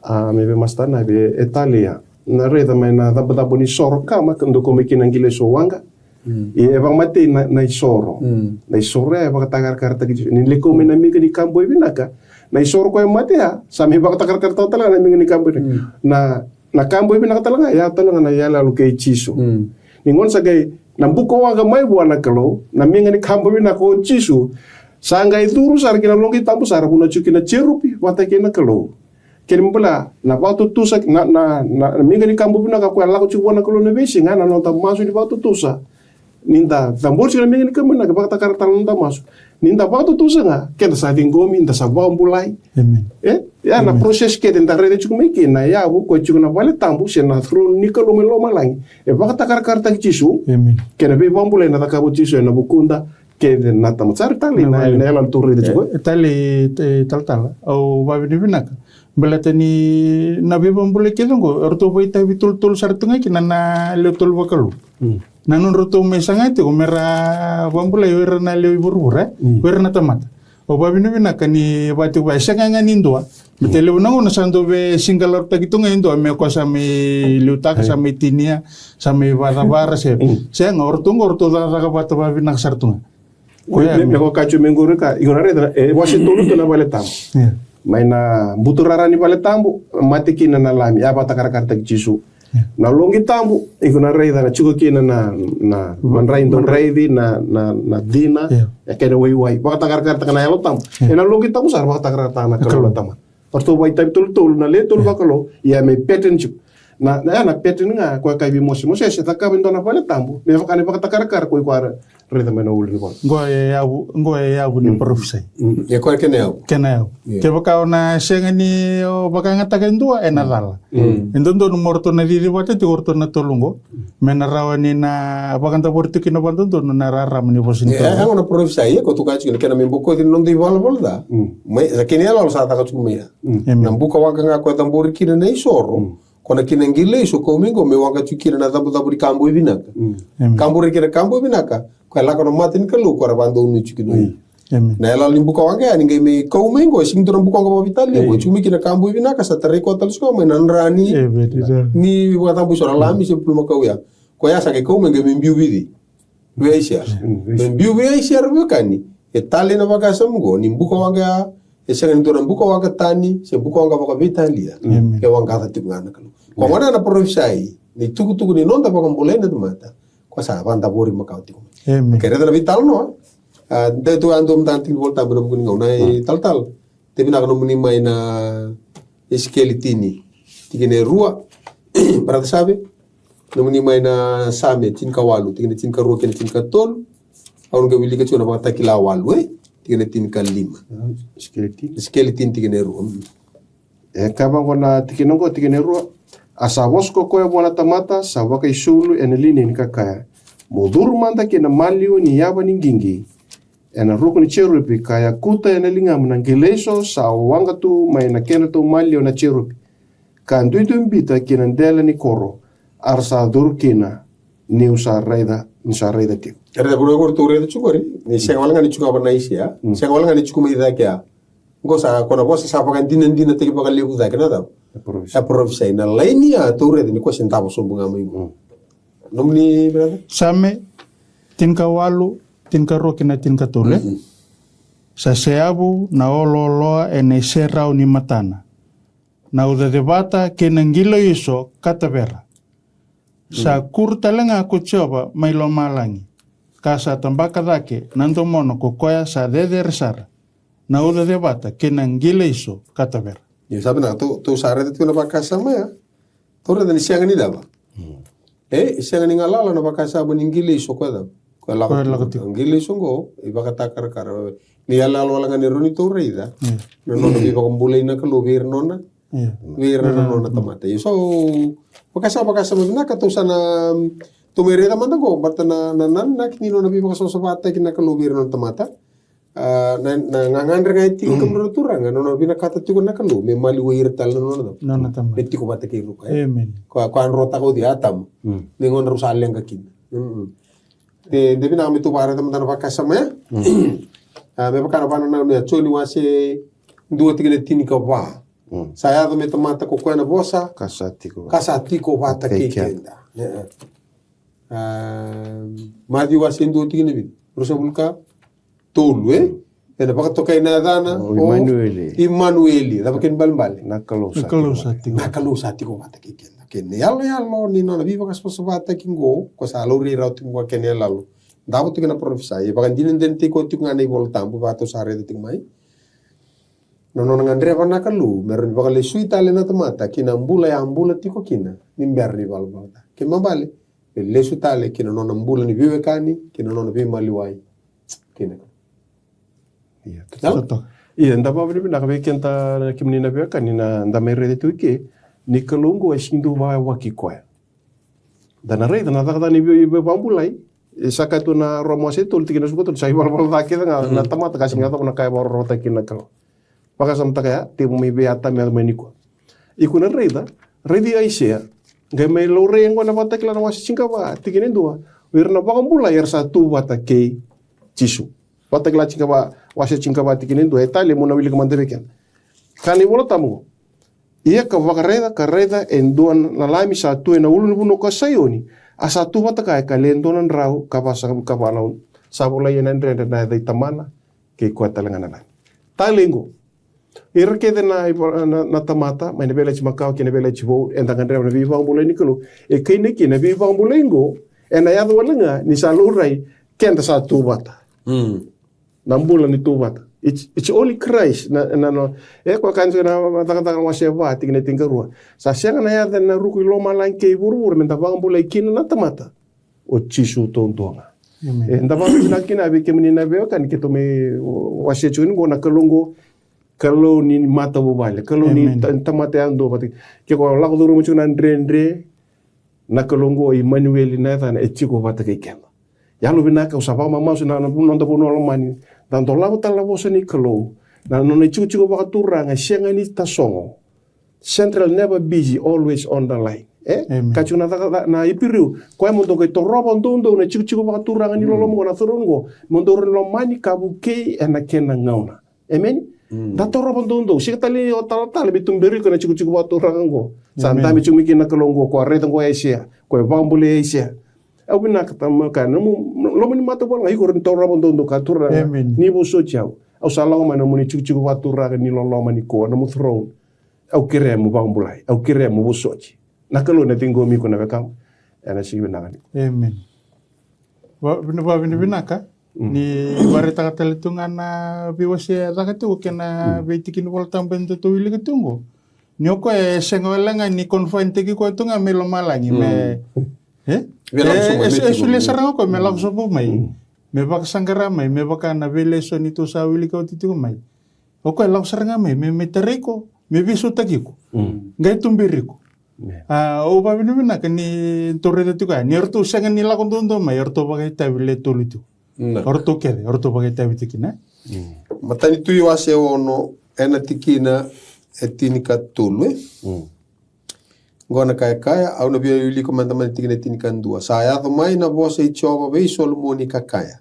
a me be masta na be Italia na reda mai na da boni soro kama kando ko mikina ngile so wanga e bang mate na isoro na isoro e baka tagar karta ni le ko na mi ni kambo binaka na isoro ko mate ha sami baka tagar karta tala na mi ni kambo na kambo binaka tala ya tala na ya lalu ke chiso ni ngon sagai na buko wanga mai buana kalo na mi ni kambo binaka ko chiso sanga ituru sar kina longi tampu sar buna chukina cherupi wata kina kalo kirim pula na waktu tusa na mi ni kambo binaka ko la ko chuwana kalo na besi ngana no ta masu di waktu tusa ninda tambor sila mingin kemana ke bakta kartal ninda masuk ninda waktu tu senga kena sading gomi ninda sabau mulai ya na proses ke ninda rede cukup miki na ya bu ko cukup na vale tambu sena through nikelo melo malang bakta karta cisu kena be bambulai na takabu cisu na bukunda ke na tamutsar tali na elan turi de cukup tali tal au babi di binaka belatani nabi bambulai ke donggo orto baita bitul sartunga kina na letul bakalu nanun roto mesanga te umera bambula yera na le burbura yera na tamata o babinu bina kani batu ba sanga ngani ndwa metele unango na sando be singalor ta gitu ngai ndwa me ko sami luta ka sami tinia sami bara se senga orto da ka batu babina sartunga me ko kacu menguru ka igorare Washington tu na bale tam maina buturara ni bale tambu matikina na lami apa takar karta cisu na longi tambu ikuna reida na chuko kina na manrai don reidi na dina ya kena wai baka takar kana yalo tam na longi tambu sar baka takar na kalo tama orto wai tabi tul na le tul bakalo ya me peten chu na peten nga ko kai bi mosi se takka bindo na pale tambu me baka takar ko kwara reida mena ulni ko ngoe ya bu ni professor ya ko kena ke baka na sengani o baka ngata ndua enadala endondo morto na diri wate ti orto na tolungo mena rawani na baka ta borti kino bandondo na raram ni bosinto ya ngona professor ya ko tu ka kena me boko din non di vala da mai zakini ala sa ta ka tu me na buka wanga nga ko tambori kina nei soro kona kina ngile so ko mingo me wanga chukina na tambu di kambo binaka kambo kina kambo binaka ko la kono matin kalu ko rabando nu chukino na ela limbuka wanga ani ngai me ko mingo sing dono buka ko vitali ko chumi kina kambo binaka sa tare ko tal so me nanrani ni wata bu sora lami se pluma ko ya ko ya sa ke ko me ngai mbiu bidi weisha mbiu weisha rubakani e tali na baka samgo ni buka wanga e sengen dono buka wanga tani se buka wanga baka vitalia ke wanga ta tingana kalu ko ngana na profesai ni tuku ni nonda baka mbulena de mata ko sa banda bori makau tingo kere na vital no de tu andom tanting volta bro bukuni ngona tal te bina no muni mai na eskelitini tigene rua para sabe no muni mai na same tin kawalu tigene tin ka rua ken tin ka tol aun ga wili ka chona bata kila walu tigene tin ka lima skeletin tigene rua kaba ngona tigene rua asa wosko ko bona tamata sa waka isulu enelini nikakaya moduru manda kena malio ni yaba ningingi ena roko ni cherupi kaya kuta ena linga mnangeleso sa wanga tu mai na kena tu malio na cherupi kan tu mbita kena ndela ni koro arsa dur kena ni usa raida ti reda bro ko tu reda chukori ni senga wala ngani chuka bana isia senga wala ngani chukuma ida kya ngosa kona bosa sa pakan dina te pa lebu da kana da professor na lainia tu reda ni ko sentavo sombunga maingo nomni brother same tinka walu tinka rokina tinka tole sa seabu na ololoa ene serau ni matana na uda debata ke nangilo iso katavera sa kurta lenga kuchoba mailo malangi kasa tambaka dake nando mono kokoya sa dede resara na oda de bata kena ngile iso katavera. Sabi na tu sarete tu na bakasama ya. Tore da ni sianga ni dava. Sianga ni ngalala na bakasama ni ngile iso kwa da. Kwa lakati. Ngile iso ngo ibakatakar kara. Ni alalo langa ni roni tu reida. Nono ibakambulay na kalubir nona. Vira nona tamata. So bakasama binaka tu sana tumereda manda go bata na kini nona bibakasosabata kina kalubir nona tamata. Na ngangandre ngai ti kamro turanga no bina kata ti na kalu me mali wir tal no tam beti ko bata ke ruka amen ko an rota ko di atam ni ngon ru saleng ka kin de bina mi tu bara tam tan bakasama me bakana bana na choni wase dua tiga tini ka ba saya do me tomata ko na bosa kasati ko bata ke kenda madi wase dua tiga ne bi rusabulka tolu ena baka tokai na dana Immanueli da bakin balbal nakalo sati ko bata kikenda ken yalo ni no viva kas posabata kingo ko sa lo ri rauti ko ken yalo dawo tigana profesa e baka dinen denti ko tu ngane bol tambu bato sare de tingmai no ngandre bana kalu meron baka le suita le na tomata kina ambula tiko kina nimberni balbal ke mabale le sutale kina no ambula ni vive kani kina no vive maliwai kina Iya, ndaba vile bina kabe kenta kimnina be kanina ndamere tu ke ni kalungu asindu wa wakikoya. Dana rei dana takata ni be bambulai saka tu na romo se tol tikina suko tol sai bal da ke na tamata kasinga to na kai bor rota kina kalo. Paka samta kaya te mo be ata me meniko. Ikuna rei di aisea ngai mai lo rei ngona bata kila na wasi singa ba tikina ndua. Wirna bambulai satu bata ke jisu. Bata kila singa ba wase chinka bati kini ndo etale mona wili kamande beken kani bola tamu ia ka vakareda enduan na lami satu na ulun buno ka sayoni asa tu bata ka lendonan rau ka basa ka bana sabola yena ndre na dai tamana ke ko talanga na talengo irke de na tamata mai bela chimakao kene bela chibo endanga ndre na viva mbule nikolo e kene kene viva mbulengo ena ya walanga ni salurai kenda satu bata nambula ni tubata it's only Christ na no kwa kanzo na takataka wase ba tingene tingarua sa sianga na ya na ruku lo malanke burur menta bambula ikina na tamata o chisu tontonga ndaba na kina be kemni na be kan ke tome wase chuni go na kalongo kalo ni mata bobale kalo ni tamata ando pati ke ko la ko duru mucho na ndrendre na kalongo Emmanuel na ta na echiko bata ke kema yalo binaka usapa mama suna na nonda bono mani dan tolavo talavo soni kalo na no ne chuchu ba turanga shenga ni tasongo central never busy always on the line kachuna na ipiru kwa mondo ke torobo ndondo na chuchu ba turanga ni lolo mo na thorongo mondo lo mani kabuke na kena ngauna amen da torobo ndondo sikatali o tala bitumberi kana chuchu ba turanga ngo santa mi chumi kina kalongo ko reta ngo asia ko bambule asia au bina katama kana lo mani mata bola iko ren tora bondo ka tura ni bo so chau au sala ma no mani chuchu wa tura ni lo mani ko na mo throne au kire mo bambulai au kire mo bo sochi na kalo na tingo mi ko na bekam ana si bina ngani amen wa bina ka ni bareta ka teletunga na biwase da ka tu kena betikin bol tamben to ili ka tungo ni ko e sengolenga ni konfante ki ko tunga melo malangi me Esule sarang ko me lakso po may baka sanggara may baka na veleso nito sa wili ka tito may okay lakso sarang may metere ko may biso tagi ko gay tumbiri ko o ba binubina ka ni torre dito ka ni orto sangan nila kung doon may orto bagay tayo le tulito orto bagay tayo tikina matani tuyo ase ono ena tikina etinika tulu ngona kaya au na bia yuli komanda man tigene tinikan dua saya to mai na bosa ichoba be solomoni kakaya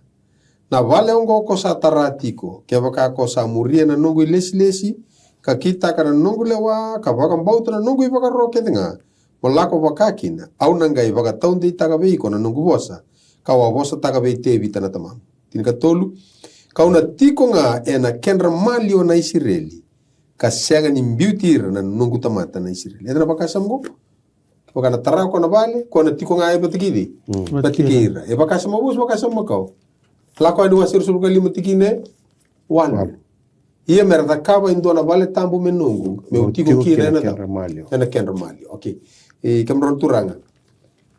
na vale ongo ko sa taratiko ke baka ko sa muria na nungu lesi ka kita kana nungu lewa ka baka mbauta na nungu baka roke tinga molako baka kina au nangai baka taunde itaga be ko na nungu bosa ka wa bosa taga be te vitana tamam tinika tolu ka una tiko nga ena kenra malio na Israeli kasega ni beauty na nungu tamata na Israel. Edra baka samgo. Baka na tara ko na bale, ko na tiko nga batikidi. Batikira. E baka samabus baka samakaw. Lako adu wasir sulga lima tikine. One. Ia merda kava indona vale tambo menungu. Meu tigo kina na Ramalho. na Ken Ramalho. Okay. Kamron turanga.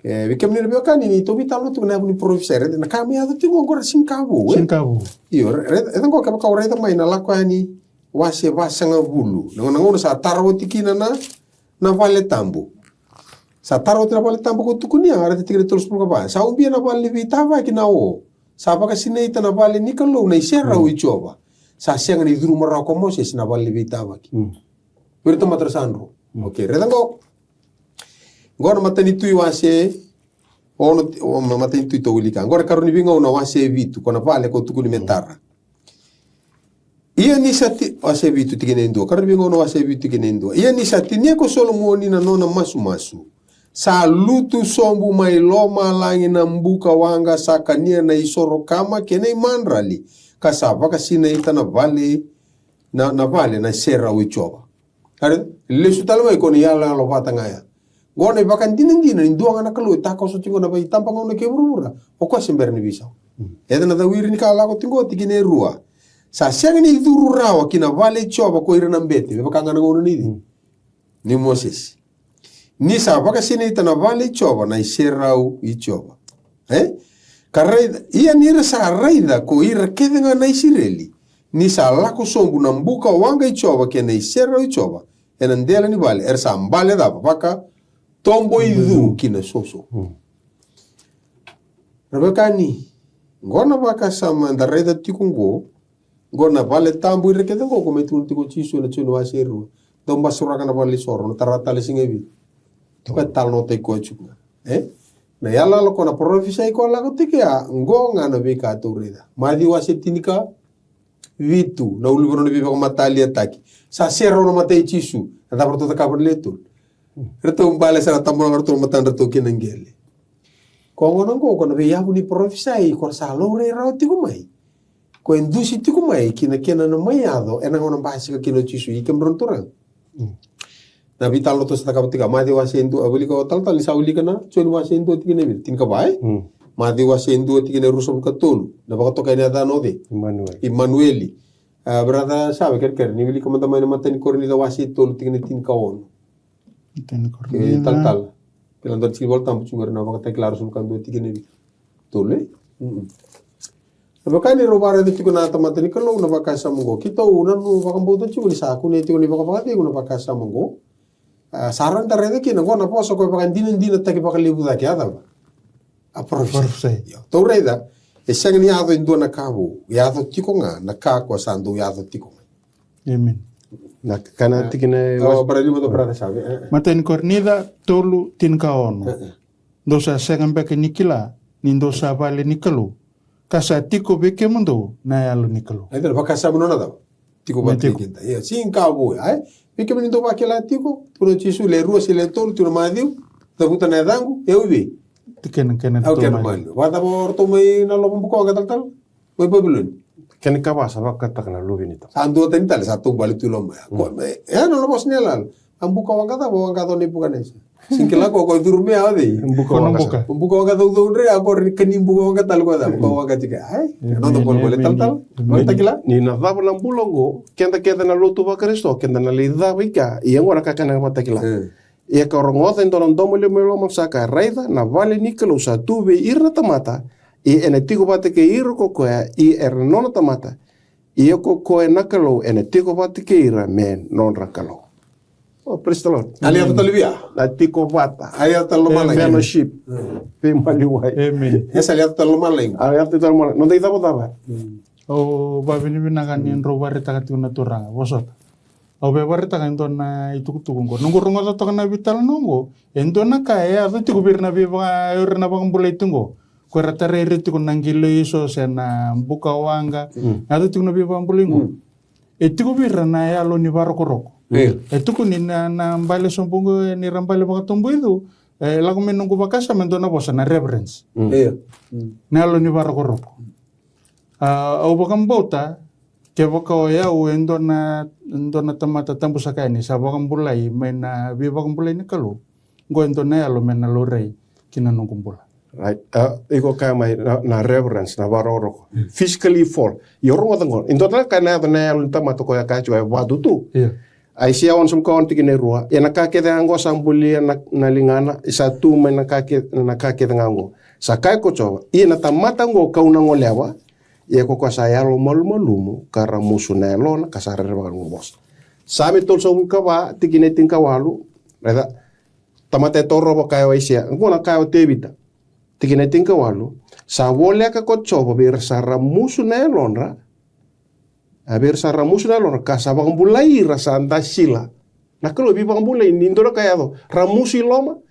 Vikem ni beo kan ini to vitalo tu na ni professor na kami ado tigo agora sinkabo. Sinkabo. Io, etan ko kapa kaureta mai na lakwani wase vasanga bulu. Nangono sa tarwo tikina na vale tambo. Sa tarwo na vale tambo ko tukunia ara tikire tolos pro ba. Sa umbia na vale vitava kinao. Sa baka sineita na vale nikalo na isera o ichova. Sa sianga ni duru mara ko Moses na vale vitava ki. Pero to matrasandro. Okay, retango. Ngora matani tui wase ono matani tui to ulika. Ngora karuni binga una wase vitu kona vale ko tukuni metara. Ia ni sati wase vitu tikene ndo. Karuni binga una wase vitu tikene ndo. Ia ni sati nie ko Solomoni na nona masu. Sa lutu sombu mai loma langi na mbuka wanga sakania na isoro kama kene mandrali. Kasava kasina ita na vale na sera wichova. Are lesu talma ikoni yala lo patangaya. Gona bakan dinandina induanga na kalu tako so tingo na bai tampang ona kebrura. O ko sember ni bisa. Eda na dawiri ni kala ko tingo tikine rua. Sa siang ni duru rawa kina vale chova ko ira nambete. Bakanga na ngono ni Moses. Ni sa baka sine ita na vale chova na iserau i chova. Karaida ia nira sa raida ko ira kedenga na Israeli. Ni sa lako sombu na mbuka wanga i chova kena iserau i chova. Enandela ni vale ersa mbale da baka tombo idu kina soso. Rabakani ngona baka sama ndareda tikungo ngona vale tambo ira kedenga ko metun tiko chiso na chuno aseru. Domba suraka na vale soro na tarata le singevi. Tuka tal no te ko chuka. Na yala lo kona profisa iko la ko tikia ngonga na beka torida. Madi wasetinika vitu na ulibro na biba matali ataki. Sa sero no matei chisu. Na taporto ta kabrleto. Reto mbale sa tambolo ngarto matandra to kinangele. Kongo nango kona be yabu ni profisa iko sa lo re rauti ko mai. Ko indusi ti ko mai kina na mai ado ena ngona basi ka kino chisu ikem rontorang. Na vitalo to sa kapatika madi wasendu abuli ko tal sa uli kana chon wasendu tikine bil tin ka bai madi wasendu tikine rusom ka tolu na baka to kay na danote Emmanueli brada sabe ker ni bili ko mata mai mata ni korni da wasi tolu tikine tin ka on tal pelan do chi volta chungar na baka tay klaro sum kan do tikine tole baka ni robare de tikuna ta mata ni kalo na baka samungo kito una no baka bodo chi ni sa ku ne tikuni baka baka tikuna baka samungo saran tarede kina ngona poso ko pakan dina take pakalibu da kiada a profesa to reda e sang ni ado indo na kabu ya to tikonga na ka ko sando ya to tikonga Amen. Na kana tikine para limo to para sabe Maten kornida tolu tin kaono. Dosa sengan beke nikila nindosa vale nikalu. Kasa tiko beke mundo na yalo nikalu. ai baka samuno na da tiko ba tikinta ya sin kabu ai Pike menito ba kela tiko, tuno chisu le rua si le tolu tuno madiu, da puta na dangu, eu vi. Tiken Au ken malio. Wata bo orto mai na lo pumbuko ga tal. Wai babulun. Ken kabasa bakata kana lubinita. Sandu ta tal satu bali tu lomba. Ko me, no lo bos nelal. Ambuka wanga ta bo wanga to ni bukanesa. Singkela ko durme ade. Ambuka wanga to dure agor keni ambuka wanga tal ko da. Ko wanga tika. Ai, no to bol tal. Wanta kila. Ni na dava lambulongo, kenda na lotu bakaristo, kenda na lidha wika, i ngora kakana matakila. E ka rongosa ndon domo le melo monsaka raida na vale nikelo sa tuve irna tamata. I ene tigo bate ke iro ko i nona tamata. I ko ko nakalo ene tigo bate ke ira men non rakalo. Oh, praise the Lord. Ali ata talibia. La tiko bata. Ali ata lo malai. Fellowship. Pe maliwai. Amen. Esa ali ata lo malai. Ali ata lo malai. No te daba daba. O babini binagan ni robare takat na turanga. Wasot. O bebare takan don na itukutukun ko. Nunggu rungo to na vital nunggu. Endo na kaya ato tikubir na biba na bang bulay tungo. Ko ratare tikun nangilo iso na buka wanga. Ato tikun na biba bulay ngo. Tikubir na yalo ni baro koroko. Tukun ni na mbale sombungo ni rambale baka tumbo itu. Lagu menunggu bakasa mendona bosa na reverence. Na yalo ni baro koroko. Au bakang bota ke baka ya u endona tamata tambu sakani sa bakang bulai mena bi bakang bulai ni kalu go endona ya lo mena lo rei kina nungkumbula Right. Iko kaya mai na reverence na waroroko. Physically fall. Yorongo tango. Indotla kana na yalo tama to ko ya kachu ay wadutu. Ai sia on sum kon tikine rua. Ya nakake dango sambuli na lingana isa tu mai nakake dango. Sa kai ko cho. I na tamata ngo kauna ngo lewa. Ia ko ko sa yalo malmalumu kara musu na lona kasara reba ngos. Sabi tol so kawa tikine tinkawalu. Reda tamate torro bo kayo isia. Ngona kayo tebita. Tikine tinkawalu. Sa wole ka ko cho bir sara musu na lonra. Aber sa ramusu na lor kasa bang bulai rasa anda sila. Na kalau bi bang bulai nindora kaya do ramusi loma.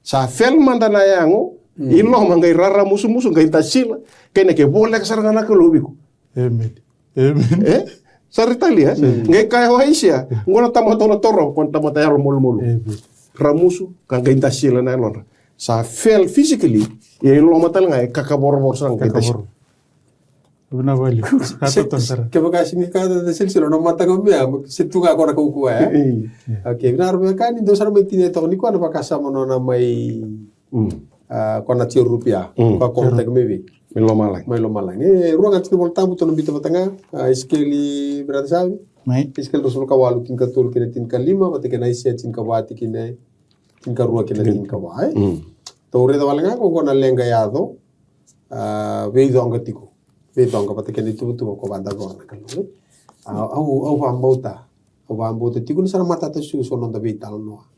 Sa fel manda na yango iloma ngai rara musu ngai ta sila. Kene ke boleh kasar ngana kalau biku. Amen. Sarita lihat. Ngai kaya waisia. Ngona tamo tono toro kon tamo tayar mol. Ramusu ngai ta sila na lor. Sa fel physically ya iloma tal ngai kakabor sang kita. Benar valeu. Kata tentara. Kaya sini kada da silsilo no mata ko bia situ ka kora ko kuwa okay benar ba kan indo sar mai tine to ni ko na pakasa mono na mai kona tir rupiah ko ko tek mebi Melo malang. Ruang at bol tambu to no bito batanga iskeli berarti sabi Mai. iskeli rasul ka walu tin ka tul kine tin ka lima pati kena isia tin ka wati kine tin ka ruwa kine tin ka wa to reda walanga ko na lenga yado veido angatiko Vedonga pati kene tu ko banda go na kalu. Au vambota tiku sara mata ta su sono da vital no.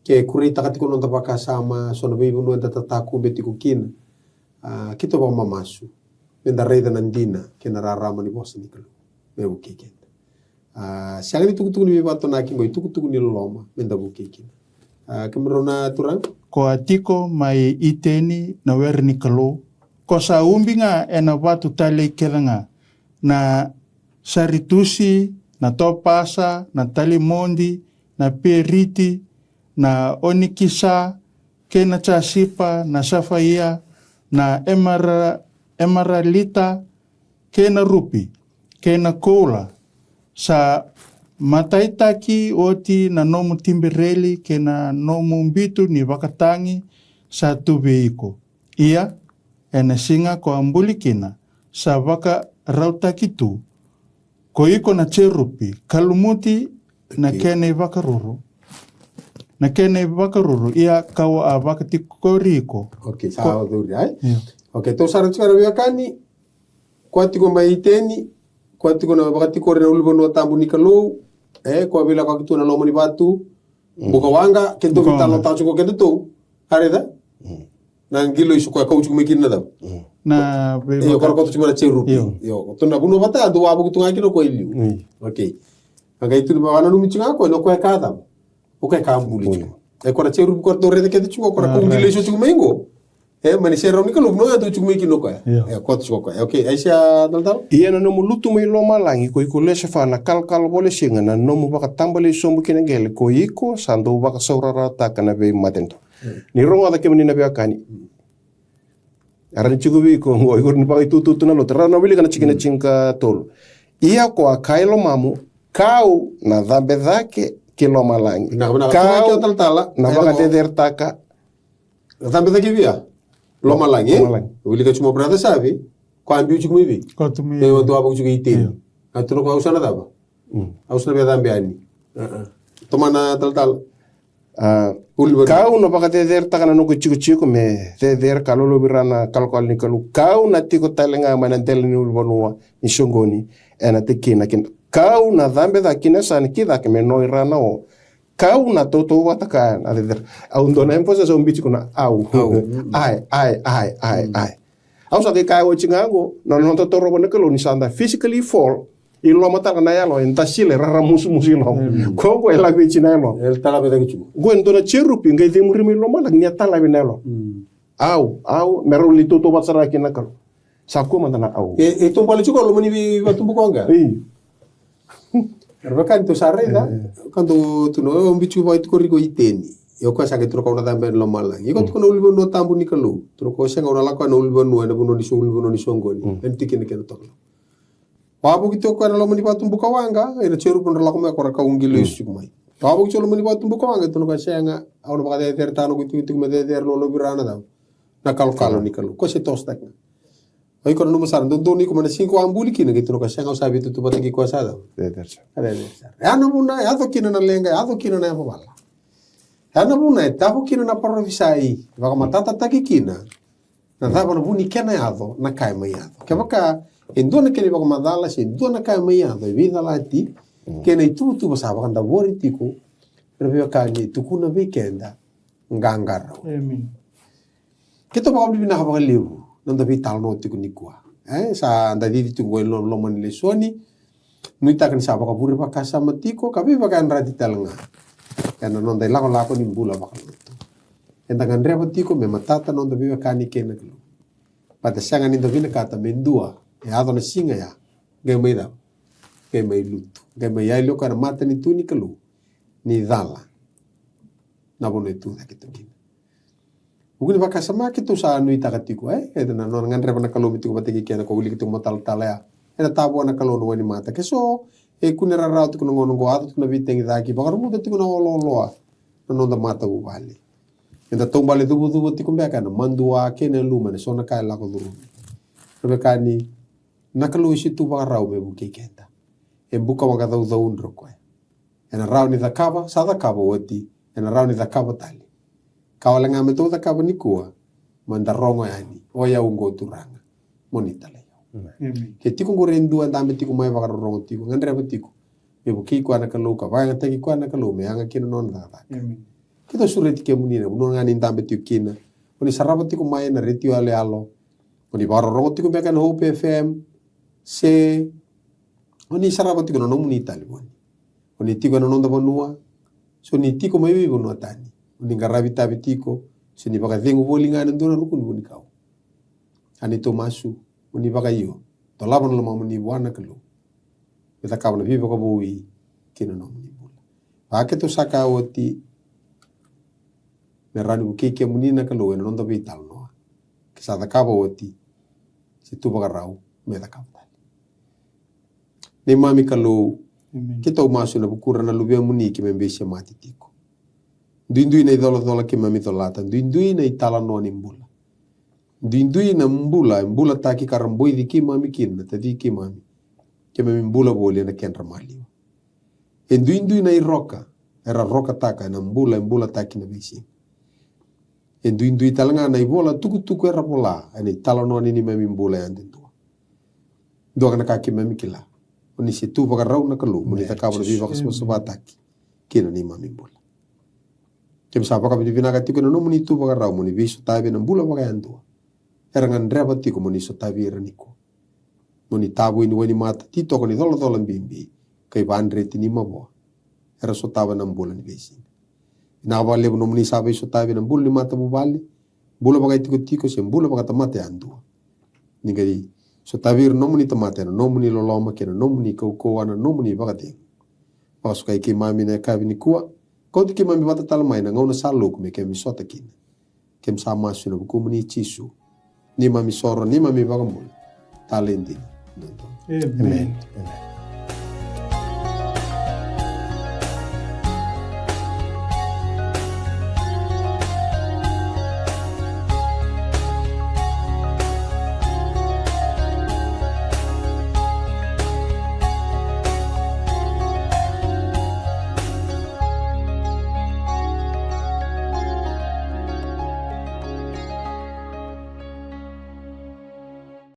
Ke kurita katiko no da pakasama sono vivu no da tataku betiku kin. Kito ba mamasu. Menda reda nandina ke na rarama ni bosa ni kalu. Me bukeken. Siang ni tuku ni bato na kimbo tuku ni loma menda bukeken. Kemerona turang Ko atiko mai iteni na wer ni kalu. Ko sa umbinga na watu tale kelanga na saritusi, na topasa, na talimondi, na periti, na onikisa, ke na chasipa, na safaia, na emeralita, ke na rupi, ke na kola. Sa mataitaki oti na nomu timbireli, ke na nomu mbitu ni wakatangi sa tubeiko. Ia na singa ko ambulikina sa waka rautakitu ko iko na cherupi kalumuti na kene wakaruru ia kawa a wakati koriko. Okay, sawa duri ai. Okay, to sara tsara wiakani kwati ko maiteni kwati ko na wakati ko na ulbo no tambu ni kalu ko bila ko kitu na lomo ni batu buka wanga kento vitalo tacho ko kento to areda na ngilo isu kwa kauchu kumekina da na yo kwa kotu chimana cherupi yo to na buno bata do wabu kutunga kino ko iliu okay aga itu ba wana numi chinga ko no kwa kada o kwa kambuli ko na cherupi ko to rede kete chuko ko ko ngilo isu chukumengo mani sero ni kalu no ya to chukumekino ko ko to chuko okay aisha dal Ia na nomu lutu mai lo malangi ko iko lese fa na kalkal bole singa na nomu baka tambale sombu kine gele ko iko sando baka saurara takana be matento. Ni rongo da kemani na biakani. Arani chigubi ko ngo igor ni pa itu na lo terana bili kana chikina chinka tol. Ia ko akailo mamu kau na dhambe dhake kilo malangi. Kau na baka deder taka. Dhambe dhake via lo malangi. Bili ka chuma brada sabi ko ambiu chikumi bi. ko tumi Yo do abu chuki ite. Aturo ko usana daba. Ausana be dhambe ani. Tomana tal. Kau no baka deder takana no chiku me deder kalolo birana kalkal ni kalu kau na tiko talenga manantel ni ulbonua ni shongoni ena tekina kin kau na dhambe da kina san kida ke me no irana o kau na toto wataka na deder au ndona emposa so mbichi kuna au ai au sa ke kau chingango no toto robo ne kalu ni sanda physically fall ilo mata kana yalo entasile rara musu lo ko ela be chinelo El tala be dakichu. Gwendo na cherupi ngai de murimi lo malang ni atala binelo. Au meruli toto batsara kinakal. Saku mantana au. Itu pala chuko lo mani bi batumbu ko anga. Erbakan to sarreda kando tu no bichu ba itu koriko iteni. Yo ko sa ke tro ko na tambe lo malang. Iko to no ulbo no tambu ni kalu. Tro ko sa ngona la ko no ulbo no na buno ni sulbo no ni songoni. Entiki ni ke to. Wabu gitu ko na lo mani batumbu ko anga ina cheru pun la ko me ko ka ungilo isu mai. Wabu ko lo mani batumbu ko anga to no ka sa nga au no ba de ter tano gitu gitu me de lo birana da. na kalo-kalo ni kalu. Ko si tostak na. Ay ko na numasaran, doon ni ko man 5 ambuli kina gitu no kasi nga sabi tu patiki ko sa daw. Ada. Ano muna, ato kina na lenga, ato kina na wala. Ano muna, tapo kina na parofisai, baka matatataki kina. Na tapo na buni kena ato na kai mai ato. Kaya baka endo na kini baka madala si endo na kai mai ato, vida lati kena itu basa baka da wori tiko. Pero baka ni tukuna weekenda ngangaro. Amen. Kita baka bibina ka baka liu. Nanda vital no tiku ni kuah. Sa anda di tu goi lo man le soni. Nuita kan sa baka buri baka sama tiko kabi baka anrati talanga. Kana nanda lako ni bula baka luto. Enda kan reba tiko me matata nanda biwa kani kena kelu. Pada sanga ni vina kata mendua. Ato na singa ya. Gai mai da. Gai mai luto. Gai mai ai lo kana mata ni tu ni kelu. Ni dala. Nabono itu da kitu kina. Mungkin baka sama kitu sa anu ita katiku eda na non ngan reba na kalo mitiku batiki kena ko uli kitu motal talaya eda tabo na kalo no ni mata keso kunera rautu kuno ngono go atu na viteng daki baka rumu tiku na olo no da mata u bali eda tombale dubu tiku mbeka na mandua kene luma ne sona kai la ko duru rebe kani na kalo isi tu baka rau be buki kenda buka wanga dau undro ko ena rau ni da kaba sa da kaba wati ena rau ni da kaba tali Kawalenga meto ta kaba ni kua mandarongo yani oya ungo turanga monita le ke tiku ngorendu anda metiku mai baka rongo tiku ngandre betiku e buki ko ana kalo ka banga tagi ko ana kalo me anga kino non da kita sulit ke munina non ngani ndambe tiku kina oni sarabati ko mai na retio ale alo oni baro rongo tiku be kan Hope FM se oni sarabati ko no munita le oni tiku no non da bonua so ni tiku mai bi bonua tani Ni ngarabi tabi tiko, sini baka dengu boli ngana ndona rukun buni kau. Ani to masu, uni baka iyo. To laban lama muni buana kelu. Kita kau na viva ka bui, kina no muni bula. Ake to saka oti, merani buki ke muni na kelu, ena nonda vital noa. Kisada kaba oti, si tu baka rau, meda kau tali. Ni mami kelu, kita umasu na bukura na lubia muni ki membesi mati tiko. Duindui na idola ki mami tolata. Duindui na itala no ni mbula. Duindui na mbula taki karamboi di ki mami kin na tadi ki mami. Ki mami mbula boli na ken ramali. Duindui na iroka. Era roka taka na mbula taki na bisi. Duindui talanga na ibola tuku era bola. Ani itala no ni mami mbula yan dintua. Dua kana kaki mami kila. Oni situ baka rau na kalu. Muni takabra viva kasmasabataki. Kina ni mami mbula. Kem sapa ka bibina ka tiko no muni tu baka rau muni viso tabi na bula baka yantua. Erangan reba tiko muni so tabi eraniko. Muni tabu ini wani mata tito ko ni dola bimbi. Kay bandre tini mabo. Era so taba na bula ni besi. Inabale no muni sabi so tabi na bula ni mata bubali. Bula baka tiko se bula baka tamate yantua. Ningari so tabi no muni tamate no muni loloma kena no muni ko ana no muni baka te. Pas kay ki mami na kabi ni kuwa. Kau tu kemami bata talamai na ngau na saluk me kemi sota kina. Kem sama suna buku muni chisu. Ni mami soro ni mami bagamul. Talenti. Amen.